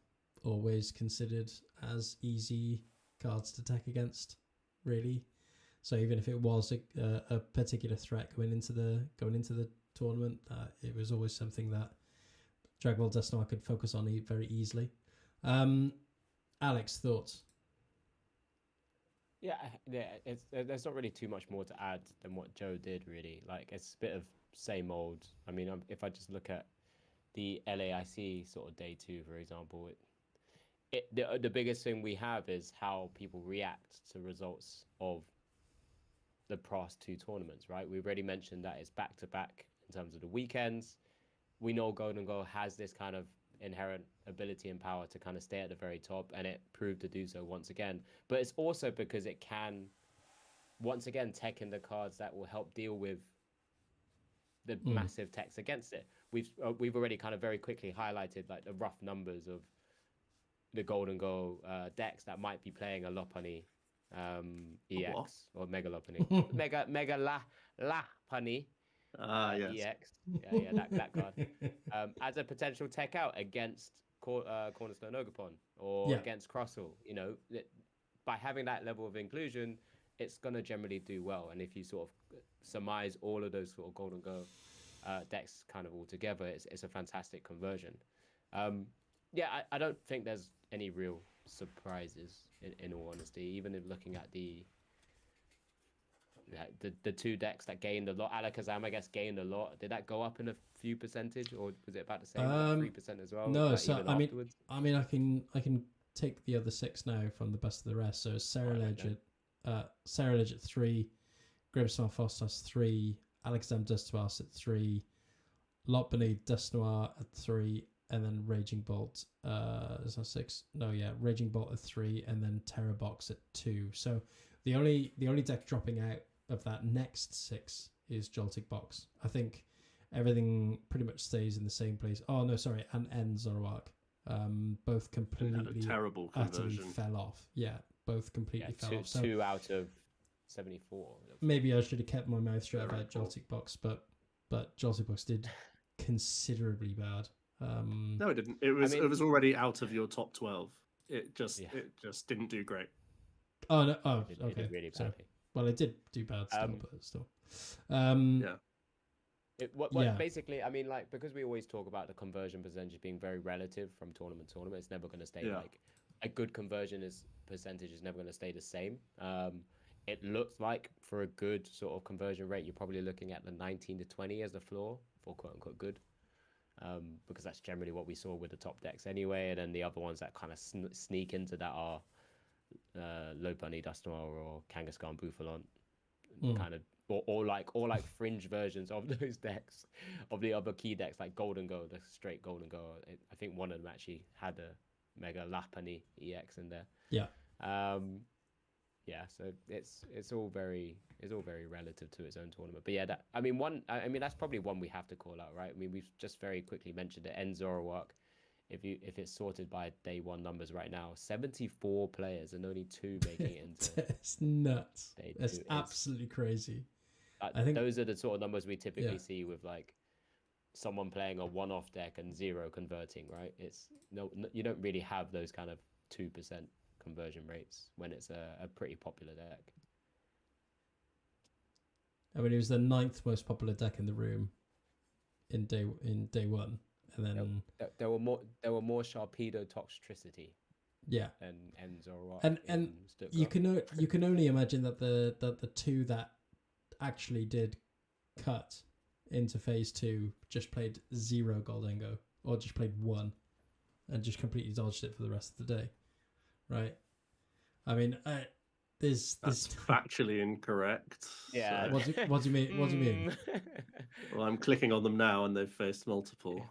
always considered as easy cards to tech against, really. So even if it was a particular threat going into the tournament, it was always something that Dragapult Dusknoir could focus on very easily. Alex, thoughts? Yeah, there's not really too much more to add than what Joe did, really. Like, it's a bit of same old. I mean, if I just look at the LAIC sort of day 2, for example, the biggest thing we have is how people react to results of the past 2 tournaments, right? We've already mentioned that it's back-to-back in terms of the weekends. We know Golden Go has this kind of inherent ability and power to kind of stay at the very top, and it proved to do so once again. But it's also because it can once again tech in the cards that will help deal with the massive techs against it. We've already kind of very quickly highlighted like the rough numbers of the Golden Go decks that might be playing a Lopunny EX or Mega Lopunny. Mega Lopunny yes. EX. Yeah, that card. As a potential tech out against Cornerstone Ogerpon or against Crossel, by having that level of inclusion, it's going to generally do well. And if you sort of surmise all of those sort of Golden Go decks kind of all together, it's a fantastic conversion. I don't think there's any real surprises in all honesty. Even if looking at the 2 decks that gained a lot, Alakazam, I guess, gained a lot. Did that go up in a few percentage, or was it about the same, 3% as well? No, so I mean, I can take the other 6 now from the best of the rest. So Ceruledge at 3, Grimmsnarl Frostas 3, Alakazam Dusknoir at 3, Lopunny Dusknoir at 3, and then Raging Bolt. Is that 6? No, yeah, Raging Bolt at 3, and then Terrabox at 2. So the only deck dropping out of that next 6 is Joltik Box. I think everything pretty much stays in the same place. Oh no, sorry, and Zoroark Both Had a completely terrible utterly conversion. fell off. Yeah, both completely fell off. So two out of 74. maybe I should have kept my mouth shut about Joltic Box, but Joltic Box did considerably bad. No, it didn't. It was already out of your top 12. It just didn't do great. Oh no! Oh, It okay. did really So, badly. well, it did do bad still, but still. Basically, I mean, like, because we always talk about the conversion percentage being very relative from tournament to tournament, it's never going to stay like a good conversion percentage is never going to stay the same. It looks like for a good sort of conversion rate, you're probably looking at the 19 to 20 as the floor for quote unquote good. Because that's generally what we saw with the top decks anyway, and then the other ones that kind of sneak into that are Low Bunny, Dust Noir, or Kangaskhan, Bufalon, kind of, or like fringe versions of those decks, of the other key decks like Golden Go, the straight Golden Go. I think one of them actually had a Mega Lapani EX in there. Yeah. So it's all very relative to its own tournament. But yeah, that's probably one we have to call out, right? I mean, we've just very quickly mentioned it. Enzoroark, if it's sorted by day one numbers right now, 74 players and only 2 making it into. It's nuts. It's absolutely crazy. I think those are the sort of numbers we typically see with like someone playing a one-off deck and 0 converting, right? It's you don't really have those kind of 2% conversion rates when it's a pretty popular deck. I mean, it was the 9th most popular deck in the room in day one, and then there were more Sharpedo Toxtricity. Yeah, and Enzoroark and Stuttgart. you can only imagine that the 2 that actually did cut into phase 2 just played 0 Goldengo, or just played 1 and just completely dodged it for the rest of the day, right? I mean, that's factually incorrect. Yeah. So. What do you mean? What do you mean? Well, I'm clicking on them now, and they've faced multiple.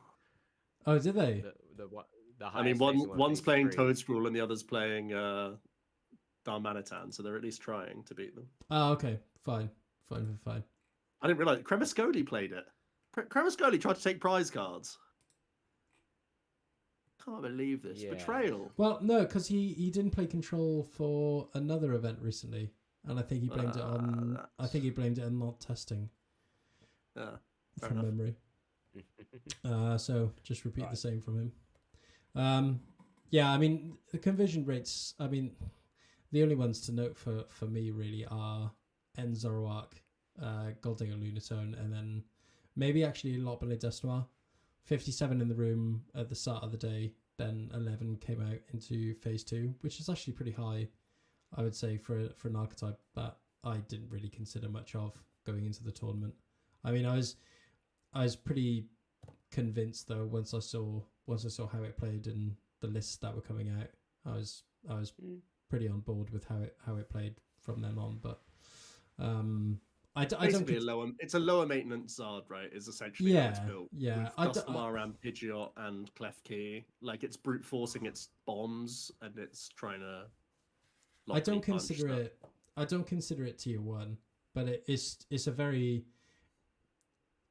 Oh, did they? I mean, one's playing Toadscroll and the other's playing Darmanitan, so they're at least trying to beat them. Oh, okay, fine. I didn't realize Cremascoli played it. Cremascoli tried to take prize cards. Can't believe this betrayal. Well, no, because he didn't play Control for another event recently, and I think he blamed it on. I think he blamed it on not testing. From memory. So just repeat the same from him. Yeah, I mean the conversion rates. I mean, the only ones to note for me really are Enzoroark, Goldengo Lunatone, and then maybe actually Lopbele Destinoir. 57 in the room at the start of the day, then 11 came out into phase 2, which is actually pretty high, I would say, for an archetype that I didn't really consider much of going into the tournament. I mean, I was pretty convinced though once I saw how it played in the lists that were coming out. I was pretty on board with how it played from then on, but it's a lower maintenance Zard, right? Is essentially how it's built. Yeah, Duskmar, Pidgeot, and Klefki. Like, it's brute forcing its bombs, and it's trying to. I don't consider it tier 1, but it's a very.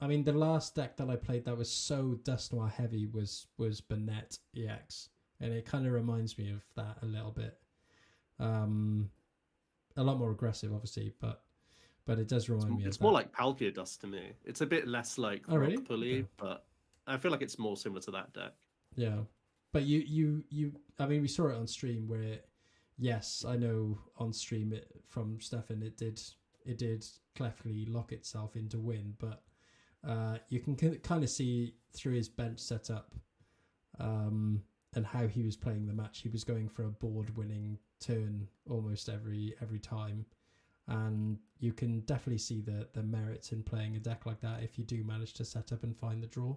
I mean, the last deck that I played that was so Dusknoir heavy was Burnett EX, and it kind of reminds me of that a little bit. A lot more aggressive, obviously, but it does remind me of that. It's more like Palkia Dust to me. It's a bit less like Rock Pulley, but I feel like it's more similar to that deck. Yeah. But you I mean, we saw it on stream where, yes, I know on stream from Stefan it did cleverly lock itself into win, but you can kind of see through his bench setup and how he was playing the match. He was going for a board winning turn almost every time. And you can definitely see the merits in playing a deck like that if you do manage to set up and find the draw.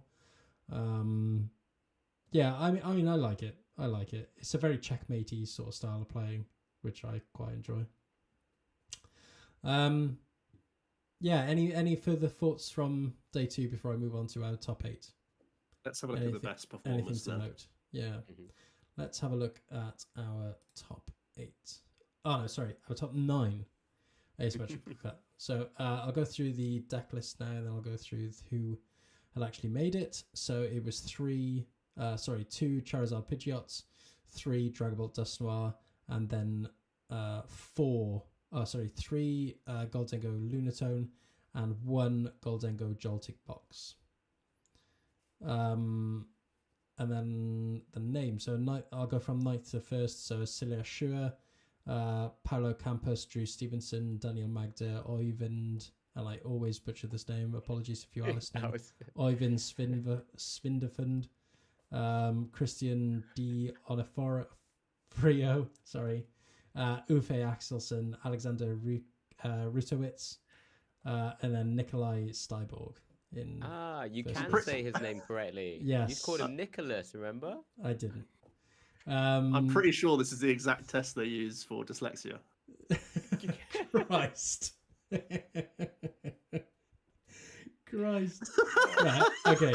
Yeah, I mean, I like it. It's a very checkmatey sort of style of playing, which I quite enjoy. Yeah, any further thoughts from day 2 before I move on to our top 8? Let's have a look at the best performers. Anything to note? Yeah. Mm-hmm. Let's have a look at our top 8. Oh no, sorry, our top 9. So I'll go through the deck list now, and then I'll go through who had actually made it. So it was 3 2 Charizard Pidgeots, 3 Dragonbolt Dusknoir, and then 3 Goldengo Lunatone, and 1 Goldengo Joltik box. And then the name. So I'll go from ninth to first. So Celia Schur, Paulo Campos, Drew Stevenson, Daniel Magda, Oyvind, and I always butcher this name. Apologies if you are listening. Oyvind Svindefund, Christian D. Onofrio, sorry, Uwe Axelson, Alexander Rutowitz, and then Nikolai Styborg. You can say his name correctly. Yes. You called him Nicholas, remember? I didn't. I'm pretty sure this is the exact test they use for dyslexia. Christ. Christ. Right. Okay.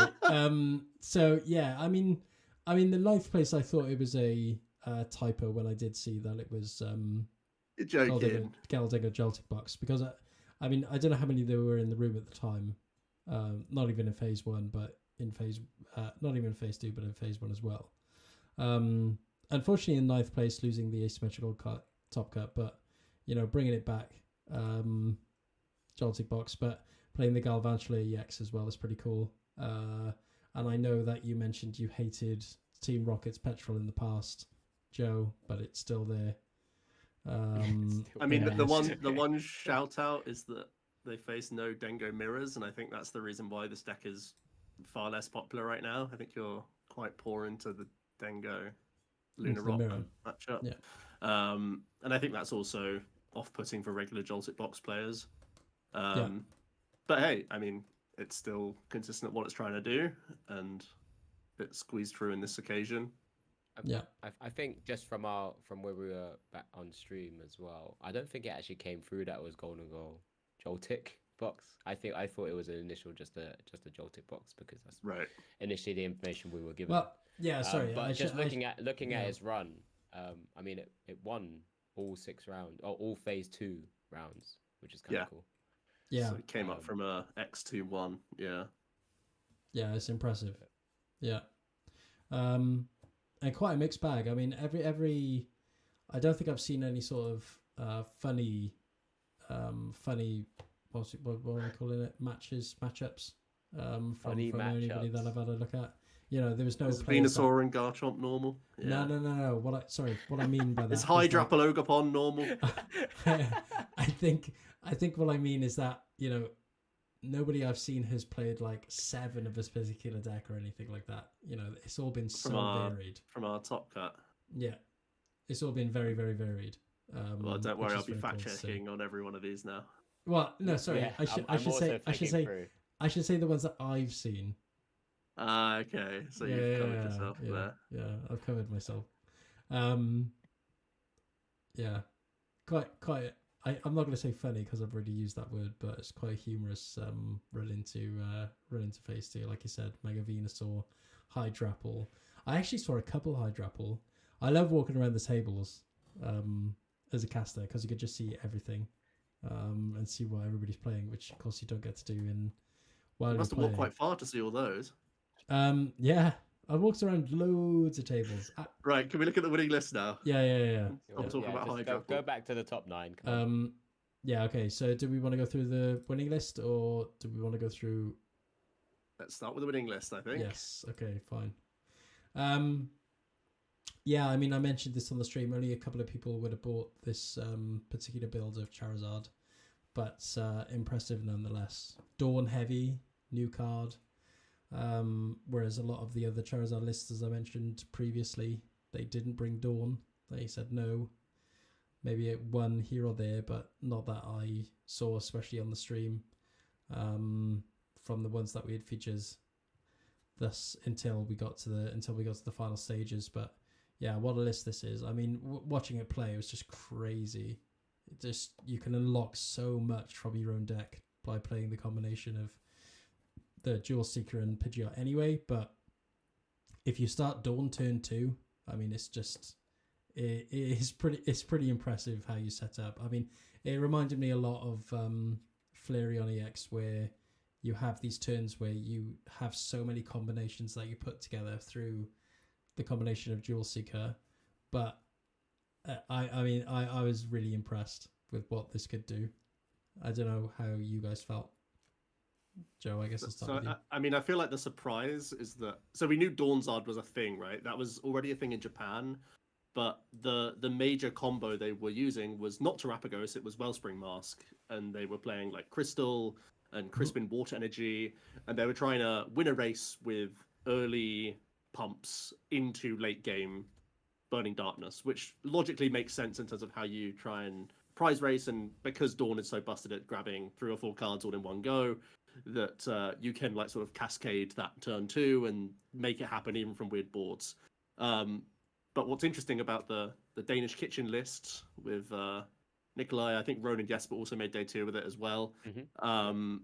So yeah, I mean, the ninth place, I thought it was a typo when I did see that it was You're joking. Galdinger Joltik box, because I mean, I don't know how many there were in the room at the time. Not even in phase 1, but in phase not even in phase 2, but in phase 1 as well. Unfortunately, in ninth place, losing the asymmetrical top cut, but bringing it back, Joltik box, but playing the Galvantula EX as well is pretty cool. And I know that you mentioned you hated Team Rocket's Petrol in the past, Joe, but it's still there. I mean, the one shout out is that they face no Dengo mirrors, and I think that's the reason why this deck is far less popular right now. I think you're quite poor into the Dengo Luna Rock matchup. Yeah. And I think that's also off-putting for regular Joltik box players. But hey, I mean, it's still consistent with what it's trying to do, and it squeezed through in this occasion. Yeah, I think just from where we were back on stream as well, I don't think it actually came through that it was Golden Goal Joltik box. I thought it was an initial just a Joltik box, because that's initially the information we were given. Well, yeah, sorry, but looking at his run, I mean, it won all 6 rounds, or all phase 2 rounds, which is kind of cool. Yeah, so it came up from a X2-1. Yeah, it's impressive. Yeah, and quite a mixed bag. I mean, every I don't think I've seen any sort of funny what are we calling it, matchups from anybody that I've had a look at. There was no Venusaur and Garchomp normal. Yeah. No. What I mean by that is Hydrapple Ogapon normal. I think what I mean is that nobody I've seen has played like 7 of this particular deck or anything like that. It's all been varied from our top cut. Yeah, it's all been very, very varied. Well, don't worry, I'll be fact checking on every one of these now. Well, no, sorry. Yeah, I should say the ones that I've seen. Okay. So you've covered yourself there. Yeah, I've covered myself. Yeah, quite. I'm not going to say funny because I've already used that word, but it's quite humorous. Run into phase 2, like you said, Mega Venusaur, Hydrapple. I actually saw a couple Hydrapple. I love walking around the tables as a caster, because you could just see everything and see what everybody's playing, which of course you don't get to do while you must have walked quite far to see all those. Yeah, I walked around loads of tables. Right, can we look at the winning list now? Yeah. I'm talking about Hydrapple. Go back to the top 9. Yeah, okay, so do we want to go through the winning list, or do we want to go through... Let's start with the winning list, I think. Yes, okay, fine. Yeah, I mean, I mentioned this on the stream. Only a couple of people would have bought this particular build of Charizard, but impressive nonetheless. Dawn heavy, new card. Whereas a lot of the other Charizard lists, as I mentioned previously, they didn't bring Dawn. They said no. Maybe it won here or there, but not that I saw, especially on the stream. From the ones that we had features, thus until we got to the final stages. But yeah, what a list this is. I mean, watching it play, it was just crazy. You can unlock so much from your own deck by playing the combination of the Dual Seeker and Pidgeot anyway. But if you start Dawn turn 2, I mean, it's pretty impressive how you set up. I mean, it reminded me a lot of Flareon EX, where you have these turns where you have so many combinations that you put together through the combination of Jewel Seeker. But I was really impressed with what this could do. I don't know how you guys felt. Joe, I guess I'll start with you. I mean, I feel like the surprise is that we knew Dawnzard was a thing, right? That was already a thing in Japan, but the major combo they were using was not Terapagos, it was Wellspring Mask, and they were playing like Crystal and Crispin Water Energy, and they were trying to win a race with early pumps into late game Burning Darkness, which logically makes sense in terms of how you try and prize race, and because Dawn is so busted at grabbing 3 or 4 cards all in one go, that you can like sort of cascade that turn 2 and make it happen even from weird boards. But what's interesting about the Danish Kitchen list with Nikolai, I think Ronan Jesper also made day 2 with it as well. Mm-hmm.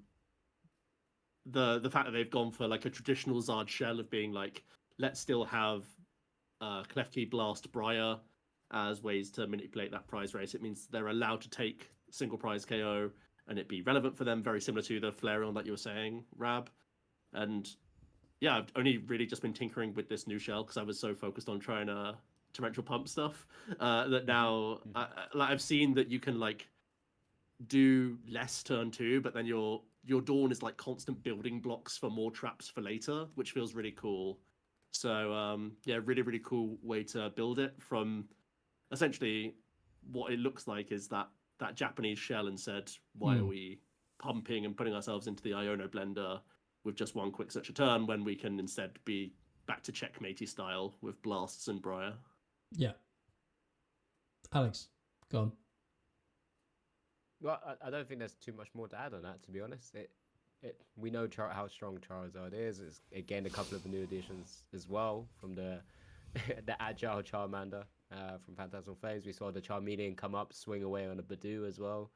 The fact that they've gone for like a traditional Zard shell of being like, let's still have Klefki, Blast, Briar as ways to manipulate that prize race. It means they're allowed to take single prize KO and it be relevant for them, very similar to the Flareon that you were saying, Rab. And yeah, I've only really just been tinkering with this new shell because I was so focused on trying to torrential pump stuff that now I've seen that you can like do less turn 2, but then your Dawn is like constant building blocks for more traps for later, which feels really cool. So yeah, really, really cool way to build it from essentially what it looks like is that Japanese shell and said, why are we pumping and putting ourselves into the Iono blender with just one quick search a turn when we can instead be back to checkmatey style with Blasts and Briar. Yeah. Alex, go on. Well, I don't think there's too much more to add on that, to be honest. We know how strong Charizard is. It gained a couple of new additions as well from the agile Charmander from Phantasmal Flames. We saw the Charmeleon come up, swing away on a Badoo as well,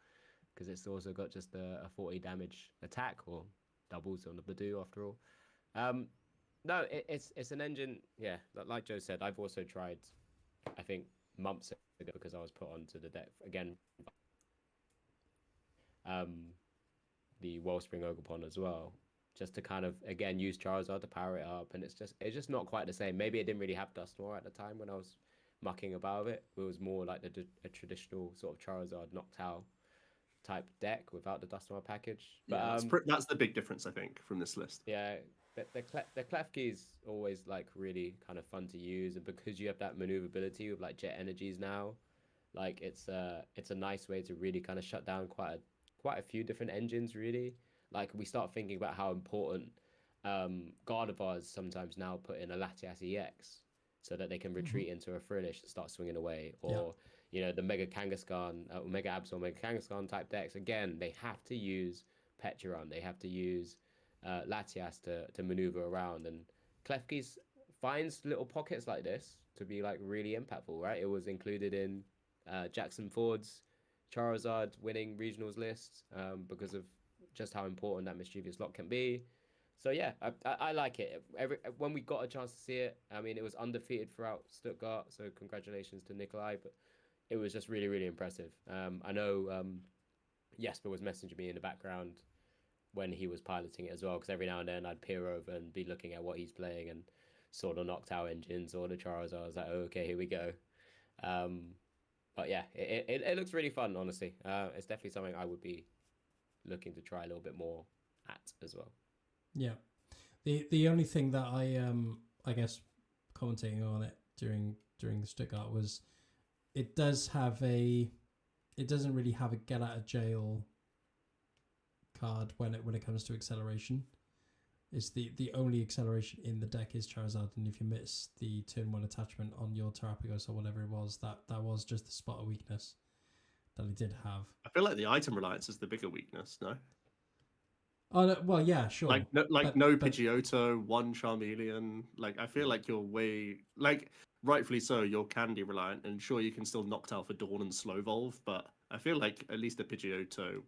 because it's also got just a 40 damage attack, or doubles on the Badoo after all. No, it's an engine, yeah, like Joe said, I've also tried, I think, months ago, because I was put onto the deck again. The Wellspring Ogerpon as well, just to kind of again use Charizard to power it up, and it's just not quite the same. Maybe it didn't really have Dusknoir at the time when I was mucking about with it. It was more like a traditional sort of Charizard Noctowl type deck without the Dusknoir package. But yeah, that's the big difference, I think, from this list. Yeah, the Klefki is always like really kind of fun to use, and because you have that maneuverability with like Jet Energies now, like it's a nice way to really kind of shut down quite a few different engines, really. Like we start thinking about how important Gardevoirs sometimes now put in a Latias EX so that they can retreat into a Frillish and start swinging away, or you know, the Mega Kangaskhan, Mega Absol, Mega Kangaskhan type decks. Again, they have to use Petcheron, they have to use Latias to maneuver around, and Klefki finds little pockets like this to be like really impactful, right? It was included in Jackson Ford's Charizard winning regionals list because of just how important that mischievous lock can be. So yeah, I like it. When we got a chance to see it, I mean, it was undefeated throughout Stuttgart, so congratulations to Nikolai, but it was just really, really impressive. I know Jesper was messaging me in the background when he was piloting it as well, because every now and then I'd peer over and be looking at what he's playing and saw the Noctowl engines or the Charizard. I was like, oh, okay, here we go. But yeah, it looks really fun, honestly. It's definitely something I would be looking to try a little bit more at as well. Yeah. The only thing that I guess commenting on it during the Stuttgart was it doesn't really have a get out of jail card when it comes to acceleration. It's the only acceleration in the deck is Charizard, and if you miss the turn 1 attachment on your Terapagos or whatever it was, that was just the spot of weakness that it did have. I feel like the item reliance is the bigger weakness, no? Oh no, well, yeah, sure. Like no Pidgeotto, one Charmeleon. Like I feel like you're way rightfully so. You're candy reliant, and sure you can still Noctowl for Dawn and Slow Evolve, but I feel like at least a Pidgeotto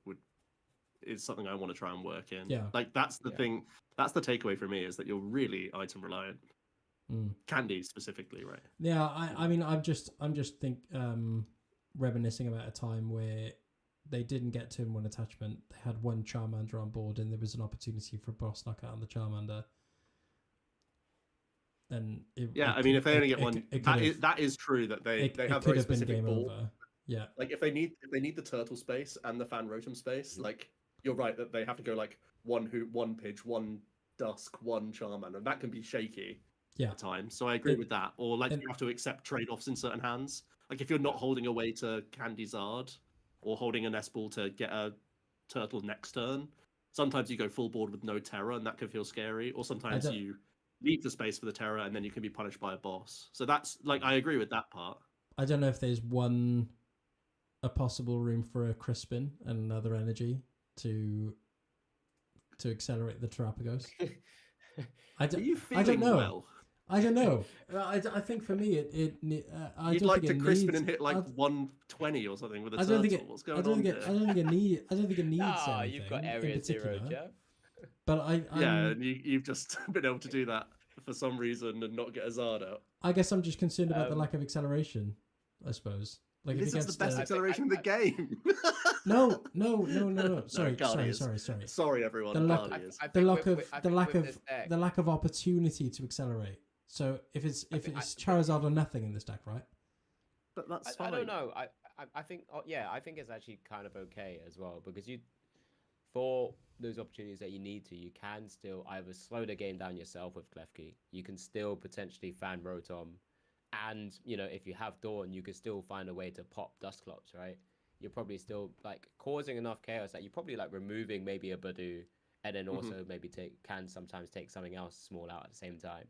is something I want to try and work in. Yeah. Like that's the thing. That's the takeaway for me, is that you're really item reliant. Candy specifically, right? Yeah, I mean, I'm just reminiscing about a time where they didn't get turn 1 attachment, they had 1 Charmander on board, and there was an opportunity for a boss knockout on the Charmander, then I mean, if they only get one, that is true that they have very specific board. Yeah, like if they need the turtle space and the Fan Rotom space, like you're right that they have to go like one Hoot, one Pidge, one Dusk, one Charmander, and that can be shaky at times. So I agree with that. Or like you have to accept trade-offs in certain hands. Like if you're not holding away to Candyzard or holding a Nest Ball to get a turtle next turn, sometimes you go full board with no Terror, and that can feel scary. Or sometimes you leave the space for the Terror, and then you can be punished by a boss. So that's like I agree with that part. I don't know if there's a possible room for a Crispin and another energy to accelerate the Terrapagos. I don't know. Well? I don't know. I think for me You'd like to Crispin and hit like 120 or something with a turtle. What's going on? I don't think it needs. Oh, you've got Area 0, Joe. But and you've just been able to do that for some reason and not get a Zard out. I guess I'm just concerned about the lack of acceleration, I suppose. Like this is the best acceleration in the game. No. Sorry, everyone. The lack of opportunity to accelerate. So if it's Charizard or nothing in this deck, right? But that's fine. I don't know. I think I think it's actually kind of okay as well, because for those opportunities that you need to, you can still either slow the game down yourself with Klefki. You can still potentially fan Rotom. And, if you have Dawn, you can still find a way to pop Dusclops, right? You're probably still, like, causing enough chaos that you're probably, like, removing maybe a Badoo, and then also maybe can sometimes take something else small out at the same time.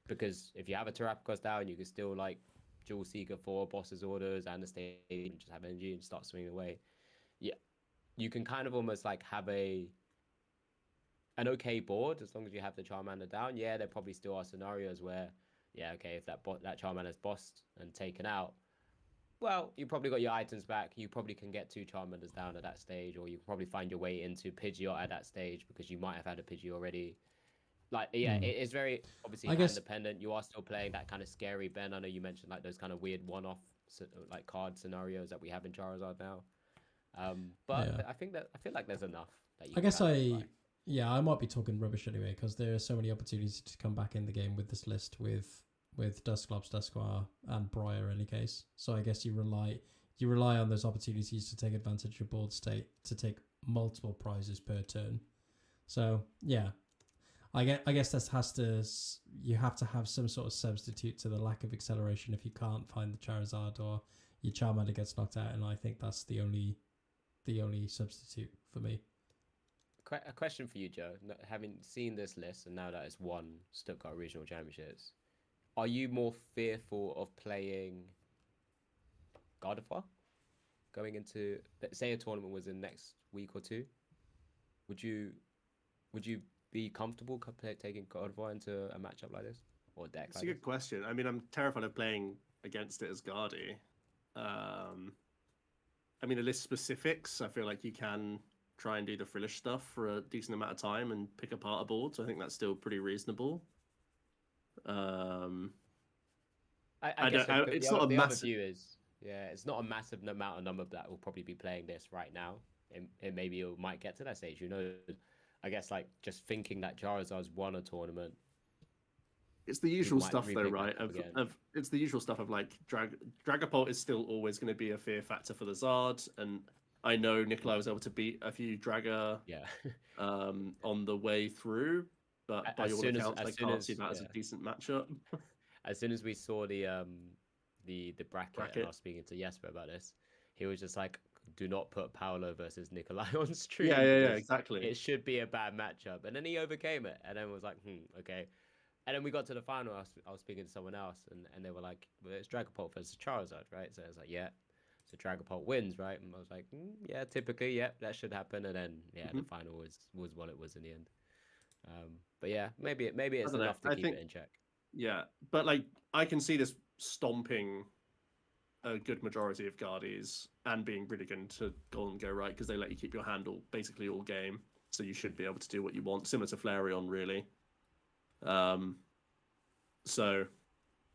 Because if you have a Terrapagos down, you can still, like, Dual Seeker for Boss's Orders and the stage, and just have energy and start swinging away. Yeah, you can kind of almost, like, have an okay board as long as you have the Charmander down. Yeah, there probably still are scenarios where... Yeah, okay, if that Charmander's bossed and taken out, well, you probably got your items back. You probably can get 2 Charmanders down at that stage, or you can probably find your way into Pidgeot at that stage because you might have had a Pidgey already. Like, yeah, it is very, obviously, independent. You are still playing that kind of scary Ben. I know you mentioned, like, those kind of weird one-off, like, card scenarios that we have in Charizard now. But I feel like there's enough. I might be talking rubbish anyway, because there are so many opportunities to come back in the game with this list with Dusclops, Dusknoir, and Briar in any case. So I guess you rely on those opportunities to take advantage of your board state to take multiple prizes per turn. So yeah, I guess you have to have some sort of substitute to the lack of acceleration if you can't find the Charizard or your Charmander gets knocked out, and I think that's the only substitute for me. A question for you, Joe. Having seen this list and now that it's won Stuttgart Regional Championships, are you more fearful of playing Gardevoir going into, let's say a tournament was in next week or two? Would you be comfortable taking Gardevoir into a matchup like this or deck? That's a good question. I mean, I'm terrified of playing against it as Guardy. I mean, the list specifics, I feel like you can try and do the frillish stuff for a decent amount of time and pick apart a board. So I think that's still pretty reasonable. It's not a massive. It's not a massive amount of number that will probably be playing this right now. And maybe it might get to that stage. I guess like just thinking that Charizard's won a tournament. It's the usual stuff though, right? It's the usual stuff of like Dragapult is still always going to be a fear factor for the Zard, and I know Nikolai was able to beat a few Draga on the way through, but by all accounts, I can't see that as a decent matchup. As soon as we saw the bracket, and I was speaking to Jesper about this, he was just like, do not put Paolo versus Nikolai on stream. Yeah, exactly. It should be a bad matchup. And then he overcame it, and then was like, okay. And then we got to the final, I was speaking to someone else, and they were like, well, it's Dragapult versus Charizard, right? So I was like, yeah. So Dragapult wins, right? And I was like, yeah, typically, yeah, that should happen. And then, the final was what it was in the end. But yeah, maybe it's enough to keep it in check. Yeah, but like, I can see this stomping a good majority of Guardies and being really good to go right, because they let you keep your handle basically all game. So you should be able to do what you want, similar to Flareon, really. So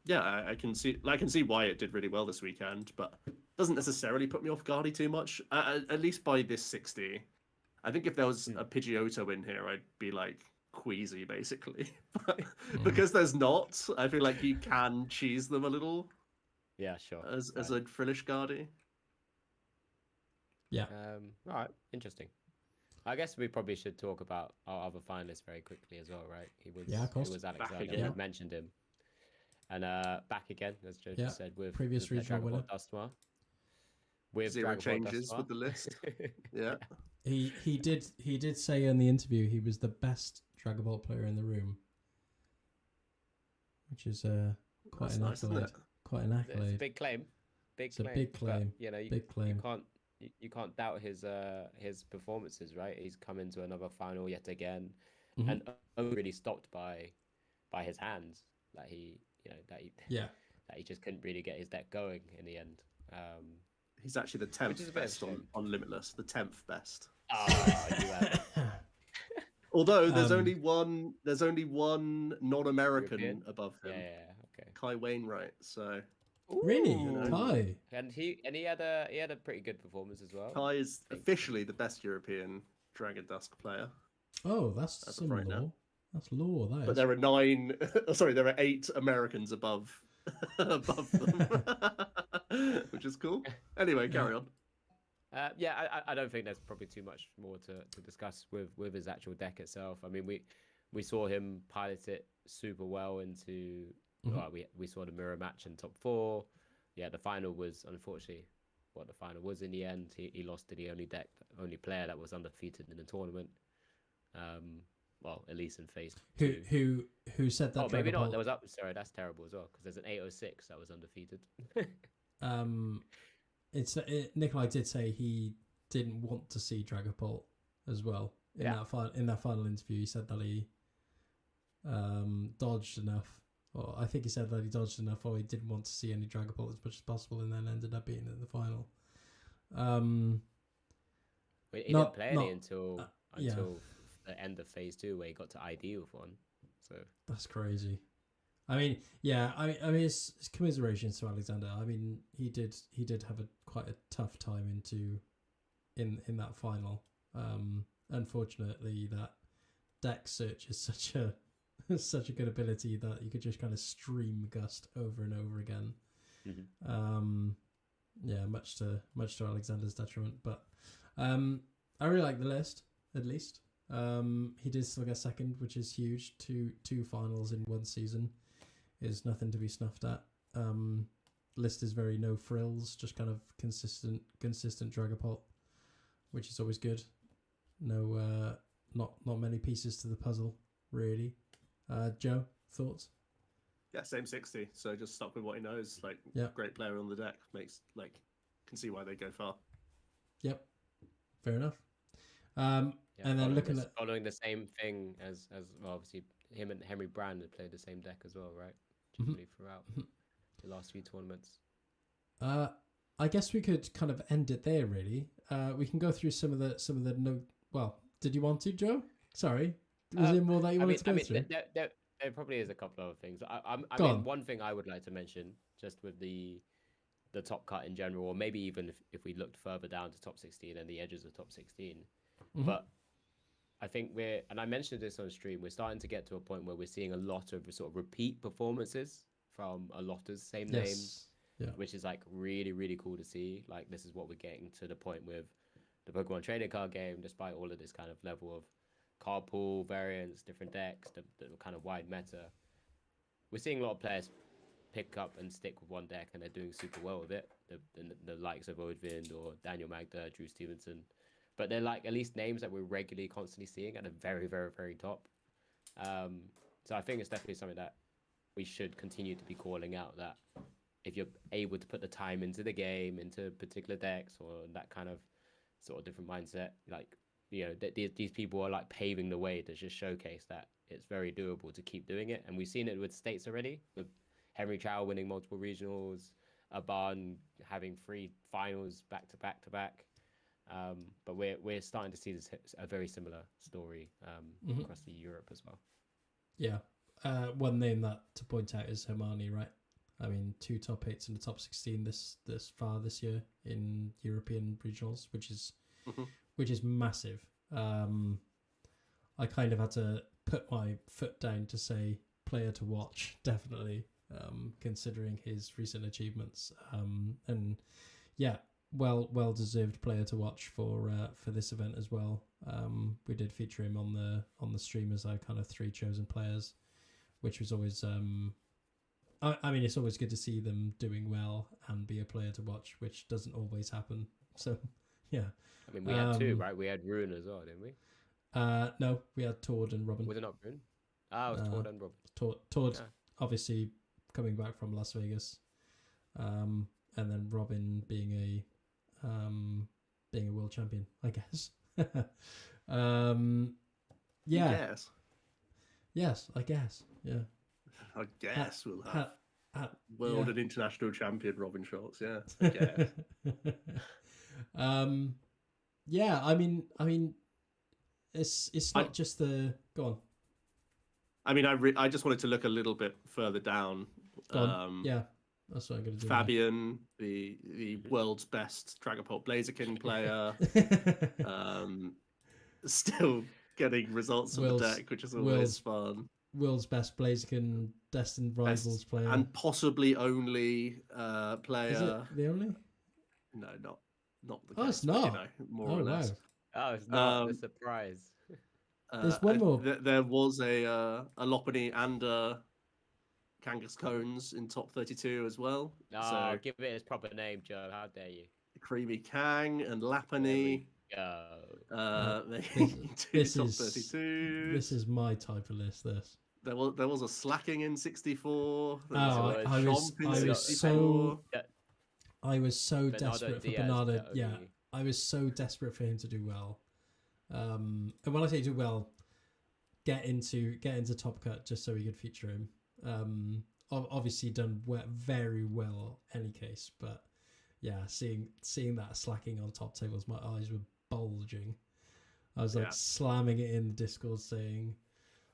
Yeah, I can see why it did really well this weekend, but doesn't necessarily put me off Guardy too much. At least by this 60, I think if there was a Pidgeotto in here, I'd be like queasy basically. But because there's not, I feel like you can cheese them a little Yeah, sure. as Right. a Frillish Guardy. Yeah. All right. Interesting. I guess we probably should talk about our other finalists very quickly as well, right? Yeah, of course. It was Alexander. again. We've mentioned him. And back again, as Joe Yeah, just said, with previous the regional winner. Dustmar. With Zero Dragapult changes Dustmar. with the list. Yeah. He did say in the interview he was the best Dragapult player in the room, which is quite an That's nice, isn't accolade. it? Quite an It's a accolade. big claim. It's a big claim. But, you know, Big claim. you can't doubt his performances, right? He's come into another final yet again, Mhm. and only really stopped by his hands. That he Yeah. that he just couldn't really get his deck going in the end. He's actually the Which 10th is a bit of a best shame. on Limitless. The 10th best. Oh, you had Although there's Um, only one non-American European? above him, Yeah, okay. Kai Wainwright. So Really, Ooh. Kai? And he had a pretty good performance as well. Kai is officially the best European Dragon Dusk player. Oh, that's As of some right lore. now. That's lore. That But is. there are 9. Sorry, there are 8 Americans above above them, which is cool. Anyway, carry on. Yeah, I don't think there's probably too much more to discuss with his actual deck itself. I mean, we saw him pilot it super well into. Mhm. Well, we saw the mirror match in top 4. Yeah, the final was unfortunately what the final was in the end. He lost to the only player that was undefeated in the tournament. Well, at least in phase 2. Who said that? Oh, maybe not. Dragapult- There was up. Sorry, that's terrible as well because there's an 806 that was undefeated. Nikolai did say he didn't want to see Dragapult as well in that final interview. He said that he dodged enough, or I think he said that he dodged enough, or he didn't want to see any Dragapult as much as possible, and then ended up being in the final. He didn't play any until the end of phase 2, where he got to ID with one. So that's crazy. I mean, yeah. I mean, it's commiserations to Alexander. I mean, he did have quite a tough time in that final. Unfortunately, that deck search is such a good ability that you could just kind of stream Gust over and over again. Mhm. Yeah, much to Alexander's detriment, but I really like the list at least. He did still get second, which is huge. Two finals in one season is nothing to be snuffed at. List is very no frills, just kind of consistent Dragapult, which is always good. No, not many pieces to the puzzle, really. Joe, thoughts? Yeah, same 60. So just stuck with what he knows. Like, great player on the deck. Can see why they go far. Yep, fair enough. And then following the same thing as well, obviously him and Henry Brand had played the same deck as well, right? Generally throughout the last few tournaments. I guess we could kind of end it there. Really, we can go through some of the no. Well, did you want to, Joe? Sorry, was there more that you wanted to go through? There probably is a couple of things. I mean, one thing I would like to mention, just with the top cut in general, or maybe even if we looked further down to top 16 and the edges of top 16, but I think and I mentioned this on stream, we're starting to get to a point where we're seeing a lot of sort of repeat performances from a lot of same names, which is like really, really cool to see. Like, this is what we're getting to the point with the Pokemon trading card game, despite all of this kind of level of card pool variants, different decks, the kind of wide meta. We're seeing a lot of players pick up and stick with one deck, and they're doing super well with it. The likes of Oudvind or Daniel Magda, Drew Stevenson. But they're like at least names that we're regularly, constantly seeing at the very, very, very top. So I think it's definitely something that we should continue to be calling out, that if you're able to put the time into the game, into particular decks, or that kind of sort of different mindset, like, you know, these people are like paving the way to just showcase that it's very doable to keep doing it. And we've seen it with states already, with Henry Chow winning multiple regionals, Aban having 3 finals back to back. But we're starting to see a very similar story across Europe as well. Yeah. One name that to point out is Hermione, right? I mean, 2 top 8s and a top 16 this far this year in European regionals, which is massive. I kind of had to put my foot down to say player to watch, definitely, considering his recent achievements. And yeah, well deserved player to watch for this event as well. We did feature him on the stream as our kind of 3 chosen players, which was always I mean, it's always good to see them doing well and be a player to watch, which doesn't always happen. So yeah. I mean, we had 2, right? We had Rune as well, didn't we? No, we had Tord and Robin. Was it not Rune? Ah, it was Tord and Robin. Tord obviously coming back from Las Vegas, and then Robin being a world champion, I guess. Yeah. Yes, I guess. Yeah. I guess we'll have world and international champion Robin Schultz. Yeah. I guess. Yeah. I mean, it's not just the go on. I mean, I just wanted to look a little bit further down. Yeah, that's what I'm going to do. Fabian, the world's best Dragapult Blaziken player, still getting results on the deck, which is always fun. World's best Blaziken Destined Rivals player, and possibly only player. Is it the only? No, not the case. It's not. You know, more or less. Oh, it's not a surprise. There's one more. There was a Lopunny and Kangaskones in top 32 as well. No, so, give it its proper name, Joe. How dare you? Creamy Kang and Lopunny. This top is 32. This is my type of list. This. There was a Slacking in 64. I was so desperate for Bernardo. Yeah, I was so desperate for him to do well. And when I say do well, get into Top Cut just so we could feature him. Obviously done very well any case, but yeah, seeing that Slacking on top tables, my eyes were bulging. I was like slamming it in the Discord saying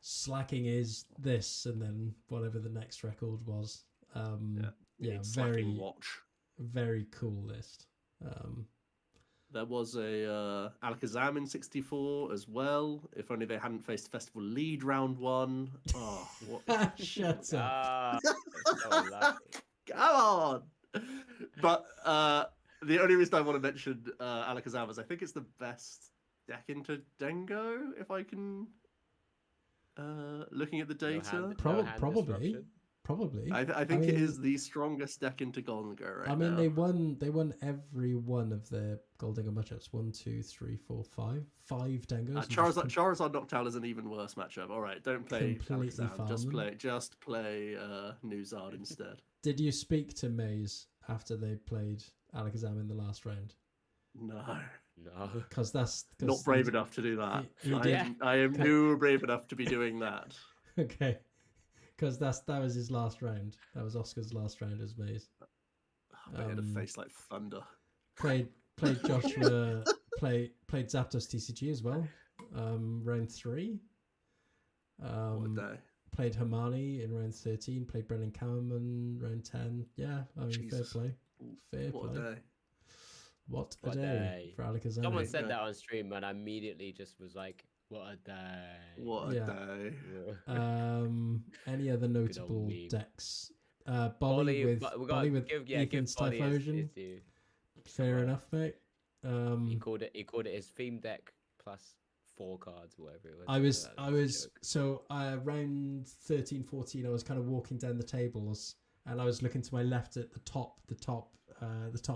Slacking is this, and then whatever the next record was. Very cool list. There was a Alakazam in 64 as well. If only they hadn't faced Festival Lead round 1. Oh, what? Shut up. Come on. But the only reason I want to mention Alakazam is I think it's the best deck into Dengo, if I can... looking at the data. Probably. I think it is the strongest deck into Goldengo right now. I mean, they won every one of their Goldengo matchups. 1, 2, 3, 4, 5. 5 Dengos. Charizard Noctowl is an even worse matchup. All right, don't play Alakazam. Just play Nuzard instead. Did you speak to Maze after they played Alakazam in the last round? No. Because that's not brave enough to do that. I am too brave enough to be doing that. Okay. Because that was his last round. That was Oscar's last round as Maze. I had a face like thunder. Played Joshua. played Zapdos TCG as well. Round 3. What a day. Played Hermione in round 13. Played Brennan Kammerman round 10. Yeah, I mean, Jesus. Fair play. What a day. What a day for Alakazam. Someone said that on stream, and I immediately just was like, "What a day! What a day!" Any other notable decks? Bolly with Ethan's Typhlosion. Fair enough, mate. He called it his theme deck plus 4 cards, whatever it was. I was so around 13, 14. I was kind of walking down the tables, and I was looking to my left at the top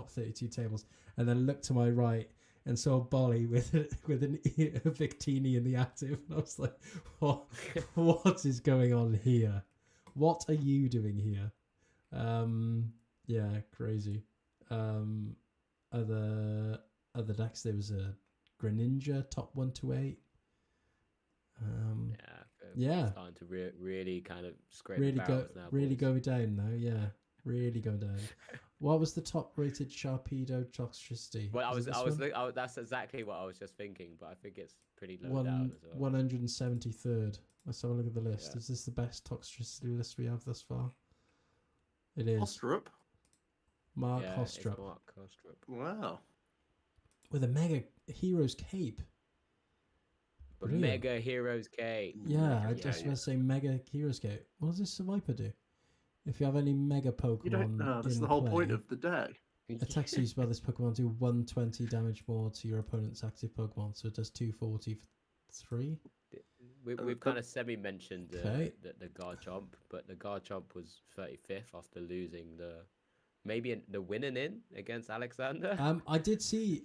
32 tables, and then looked to my right and saw Bolly with a Victini in the active, and I was like, what is going on here? What are you doing here? Yeah, crazy. Other decks, there was a Greninja top 128. Starting to really kind of scrape the barrels now. Really go down now, yeah. Really go down. What was the top rated Sharpedo Toxtricity? Well, that's exactly what I was just thinking, but I think it's pretty low down as well. 173rd. Let's have a look at the list. Yeah. Is this the best Toxtricity list we have thus far? It is. Ostrup. Mark Yeah, it's Hostrup. Mark Hostrup. Wow. With a mega hero's cape. But Brilliant. Mega Heroes K. Yeah, I Yeah, just yeah. want to say mega hero's cape. What does this Viper do? If you have any mega Pokemon You don't know. That's in the whole play, point of the deck. attacks used by this Pokemon do 120 damage more to your opponent's active Pokemon, so it does 240 for 3. We've kind of semi-mentioned Okay. the Garchomp, but the Garchomp was 35th after losing the winning in against Alexander. I did see.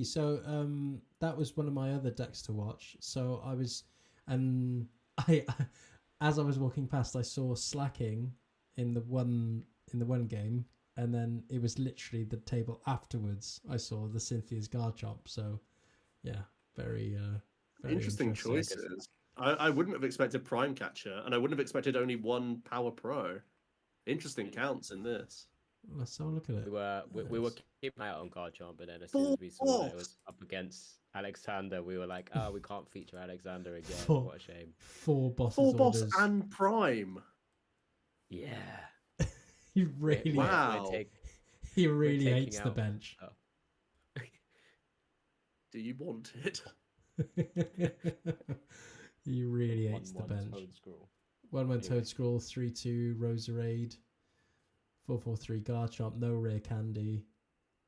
So that was one of my other decks to watch. So I was, and I, as I was walking past, I saw Slacking in the one game, and then it was literally the table afterwards. I saw the Cynthia's Garchomp. So yeah, very Interesting choices. I wouldn't have expected Prime Catcher, and I wouldn't have expected only one Power Pro. Interesting counts in this. Let's have a look at it. We were keeping an eye on Garchomp, but then as soon as we saw that it was up against Alexander, we were like, oh, we can't feature Alexander again. What a shame. 4 bosses. 4 boss orders. and Prime. Yeah. He really, Wow. he really taking hates the out- bench. Do you want it? He really hates the bench. 1-1 Toadscroll, 3-2 Roserade, 4-4-3 Garchomp, no rare candy.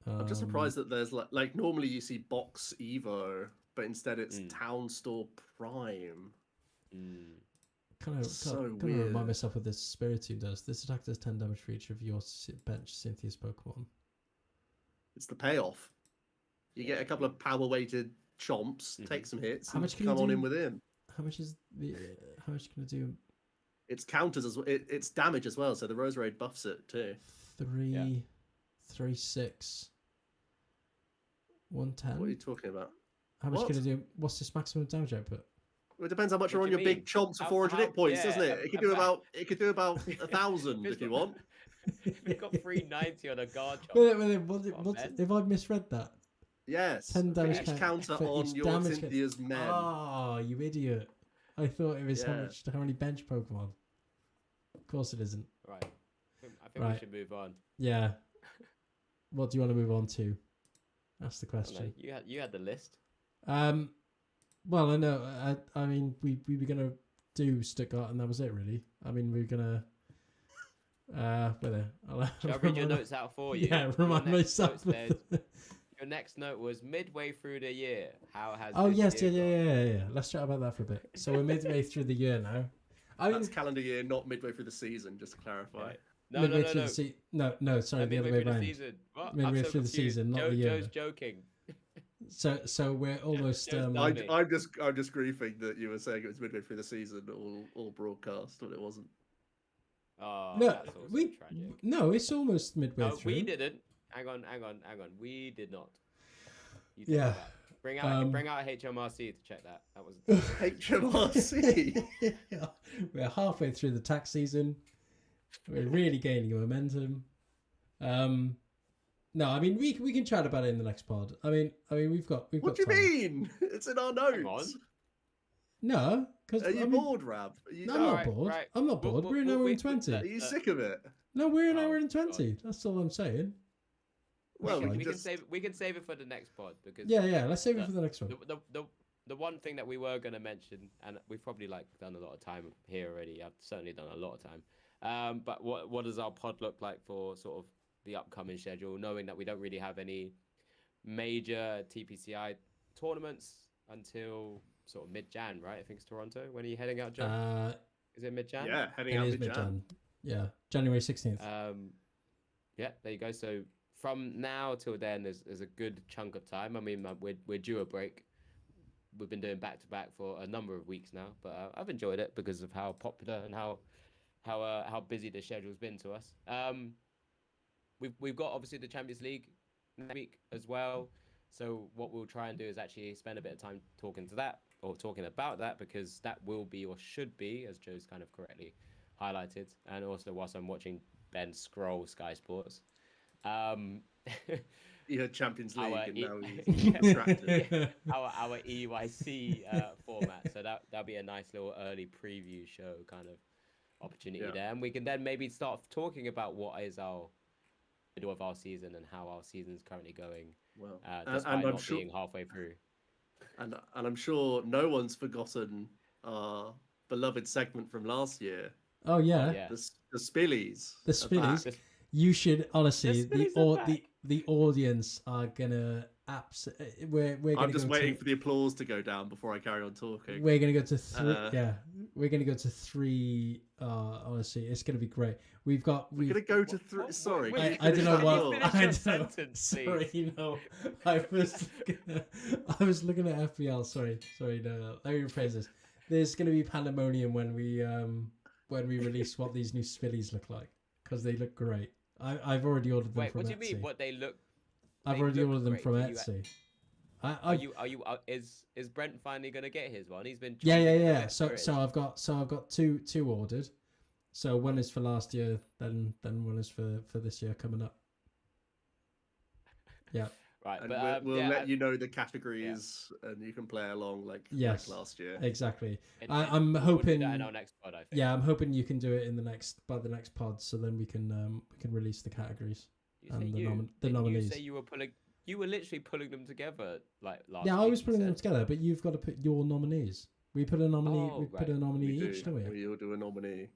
I'm just surprised that there's like normally you see Box Evo, but instead it's Town Store Prime. Kind of weird. remind myself of this Spiritomb does. This attack does 10 damage for each of your bench Cynthia's Pokemon. It's the payoff. You get a couple of power weighted chomps, take some hits, How and much can come you on do? in within. How much is the? How much can it do? It's counters as well. It's damage as well, so the Roserade buffs it too. 3, 3, 6, 110. What are you talking about? How much what? can it do? What's this maximum damage output? Well, it depends how much What are on do your you big mean? chomps for How- 400 hit points, yeah, doesn't it? It could do about 1,000 if you want. We've got 390 on a Garchomp. What, if I misread that? Yes. 10 damage each counter for on each your damage Cynthia's men. Oh, you idiot! I thought it was Yeah. how many bench Pokemon. Of course it isn't. Right. I think we Right. should move on. Yeah. What do you want to move on to? That's the I don't question. know, you had the list. Well, I know. I mean, we were gonna do Stuttgart, and that was it, really. I mean, we were gonna. Whether Shall I read your notes out for you? Yeah, Your remind next myself. note says- Your next note was midway through the year. How has Oh this yes, year yeah. gone? Let's chat about that for a bit. So we're midway through the year now. I mean, That's calendar year, not midway through the season, just to clarify. Right. No, midway no, through no. the no, sorry, the other way Midway through around. the season. What? Midway I'm so through the confused. season, not the year. Joe's joking. So we're almost. Joe's I'm, Funny. I'm just griefing that you were saying it was midway through the season, all broadcast, when it wasn't. Oh, No, that's also tragic. no, it's almost midway No, through. we didn't. Hang on. We did not. You take Yeah. that. Bring out HMRC to check that. That was. HMRC. We're halfway through the tax season. We're really gaining momentum. No, I mean we can chat about it in the next pod. I mean we've got. What do you time. mean? It's in our Hang on. notes. No, because Are you bored, Rab? No, I'm not Alright, bored. right. I'm not bored. We're an hour and 20. Are you sick of it? No, we're an Oh, hour and God. 20. That's all I'm saying. Well, fine. we we can can save it for the next pod because Yeah. Let's save it for the next one. the one thing that we were going to mention, and we've probably done a lot of time here already. I've certainly done a lot of time. But what does our pod look like for sort of the upcoming schedule, knowing that we don't really have any major TPCI tournaments until sort of mid-Jan, right? I think it's Toronto. When are you heading out, Joe? Is it mid-Jan? Yeah, heading It out is mid-Jan. mid-Jan. Yeah, January 16th. Yeah, there you go. So from now till then, there's a good chunk of time. I mean, we're due a break. We've been doing back to back for a number of weeks now, but I've enjoyed it because of how popular and how busy the schedule's been to us. We've got obviously the Champions League next week as well. So what we'll try and do is actually spend a bit of time talking about that because that will be or should be, as Joe's kind of correctly highlighted, and also whilst I'm watching Ben scroll Sky Sports. He had Champions League, Our and E- now he's distracted. our EYC format. So that'll be a nice little early preview show, kind of opportunity Yeah. there, and we can then maybe start talking about what is our middle of our season and how our season's currently going, Well, despite I'm not sure, being halfway through. and I'm sure no one's forgotten our beloved segment from last year. Oh yeah, Yeah. The Spillies. the are back. Spillies. You should honestly The Spillies are back. the audience are gonna we're gonna I'm just go waiting to, for the applause to go down before I carry on talking. we're gonna go to three. Uh, Yeah, we're gonna go to three. Honestly, it's gonna be great. We're gonna go to three. What- Sorry, wait, can I you don't finish know that what. thought? Finish I your don't know. sentence, Sorry, no. I was looking at FPL. Sorry. No. Let me rephrase this. There's gonna be pandemonium when we release what these new Spillies look like, because they look great. I've already ordered them Wait, from what do you Etsy. mean? What they look? I've they already look ordered them great. from Do you- Etsy. Is Brent finally gonna get his one? He's been Yeah. chomping at the bit So for it. I've got two ordered. So one is for last year, then one is for this year coming up. Yeah. Right, And but we'll yeah, let you know the categories, and you can play along like Yes. last year. Exactly. it- I'm we'll do hoping. that in our next pod, I think. Yeah, I'm hoping you can do it in the next pod, so then we can release the categories You say and the you. the Didn't nominees. You say you were literally pulling them together like last. Yeah, I week, was you putting them said. together, but you've got to put your nominees. We put a nominee. Oh, we put right. a nominee We each, do. don't we? We'll do a nominee.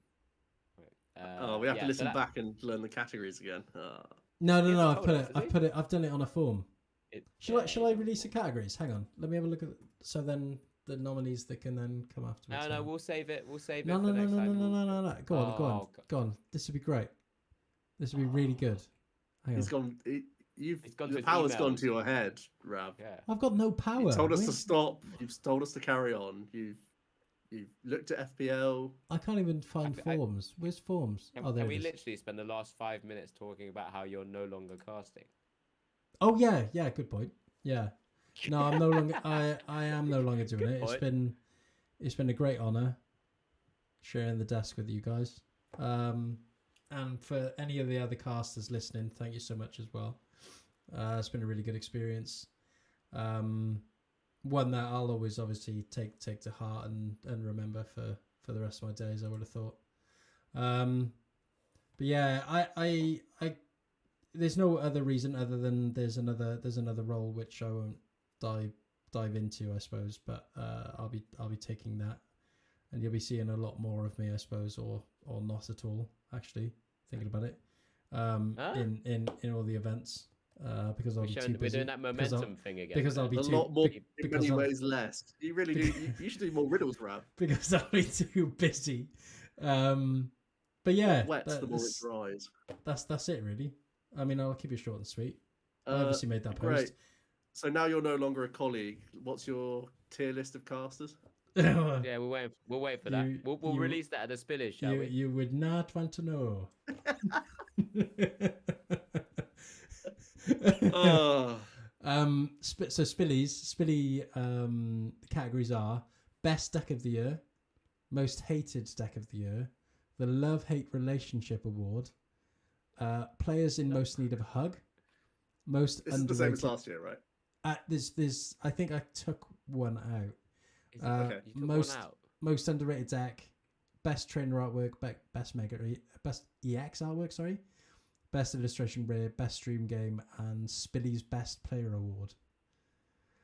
Uh, We have to yeah, listen so that- back and learn the categories again. No. He hasn't I've told put us, it. has I've he? put it. I've done it on a form. Shall I Yeah, release the categories? Hang on. Let me have a look at. So then the nominees that can then come afterwards. No, we'll save it. We'll save No, it no, for no, next no, no, time. no. Go on. Oh, God. Go on. This would be great. This would be really good. Hang on. He's gone. You've He's gone the to his power's gone emails. to your head, Rav. Yeah. I've got no power. You told us to Wait, stop. You've told us to carry on. You've looked at FPL. I can't even find I- forms. Where's forms? Can, Oh, there can we it is. literally spend the last 5 minutes talking about how you're no longer casting? Oh yeah. Good point. Yeah. No, I'm no longer. I am no longer doing Good it. point. It's been a great honor sharing the desk with you guys. And for any of the other casters listening, thank you so much as well. It's been a really good experience. One that I'll always obviously take to heart and remember for the rest of my days, I would have thought. But yeah, I there's no other reason other than there's another role which I won't dive into, I suppose, but I'll be taking that, and you'll be seeing a lot more of me, I suppose, or not at all, actually, thinking about it. In all the events, because I'll be too We're busy. doing that momentum thing again. because I'll be A too lot more, be- in because many I'll- ways less. You really do. You should do more riddles, Rav. because I'll be too busy. But yeah, The more it wets, the more it dries. that's it really. I mean, I'll keep it short and sweet. I obviously made that Great. post. So now you're no longer a colleague. What's your tier list of casters? Yeah, we'll wait for that. You- We'll you- release that at the spillage, shall we? You would not want to know. Oh, So Spilly categories are best deck of the year, most hated deck of the year, the love-hate relationship award, players in most need of a hug, most this is the same as last year, right? There's I think I took one out. Okay. You took most- one out. Most underrated deck, best trainer artwork, best EX artwork, sorry, best illustration rare, best stream game, and Spilly's best player award.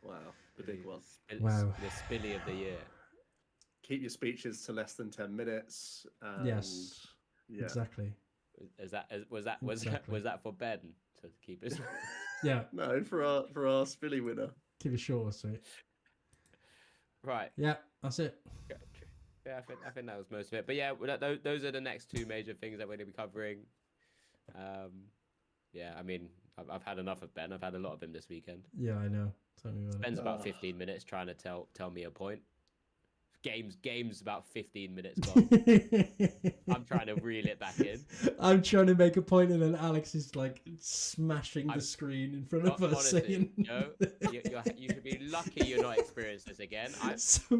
Wow, the big one. Wow. The spilly of the year. Keep your speeches to less than 10 minutes. And, Yes. Yeah. Exactly. Was Exactly. that for Ben to keep us? Yeah, No, for our Spilly winner. keep it short or sweet. Right. Yeah, that's it. Yeah, I think that was most of it. But yeah, those are the next two major things that we're going to be covering. Yeah, I mean, I've had enough of Ben. I've had a lot of him this weekend. Yeah, I know. Tell me about it. Ben's about 15 minutes trying to tell me a point. Game's about 15 minutes gone. I'm trying to reel it back in. I'm trying to make a point, and then Alex is like smashing the screen in front of us, Honestly, saying, you should be lucky you're not experiencing this again. So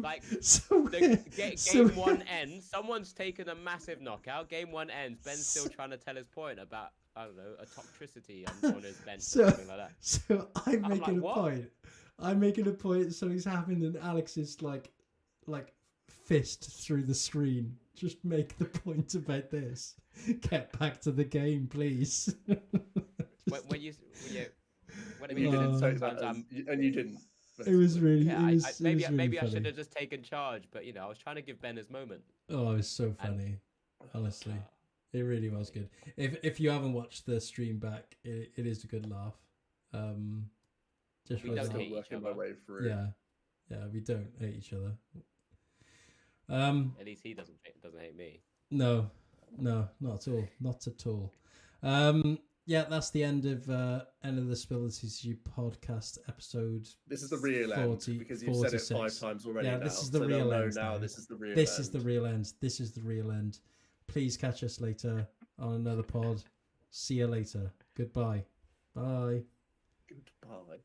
Game so- one ends. Someone's taken a massive knockout. Game one ends. Ben's still trying to tell his point about, I don't know, a toxicity on his bench or something like that. So I'm I'm making like, a what? point. I'm making a point. Something's happened, and Alex is like fist through the screen. just make the point about this. Get back to the game, please. When you when You didn't say sometimes that, and you didn't. It was basically. really, yeah, it was maybe really I funny. should have just taken charge, but I was trying to give Ben his moment. Oh, it was so funny. Honestly, it really was good. If you haven't watched the stream back, it is a good laugh. Just We for don't that. hate each working my other. way through. Yeah, we don't hate each other. At least he doesn't hate me. No, not at all. Not at all. Yeah, that's the end of the SpilltheTeaCG podcast episode. This is the real 40, end because you've said it 46. 5 times already. Yeah, now, this is the so real they'll know end. now. Now. This is the real. This end. is the real end. This is the real end. Please catch us later on another pod. See you later. Goodbye. Bye. Goodbye.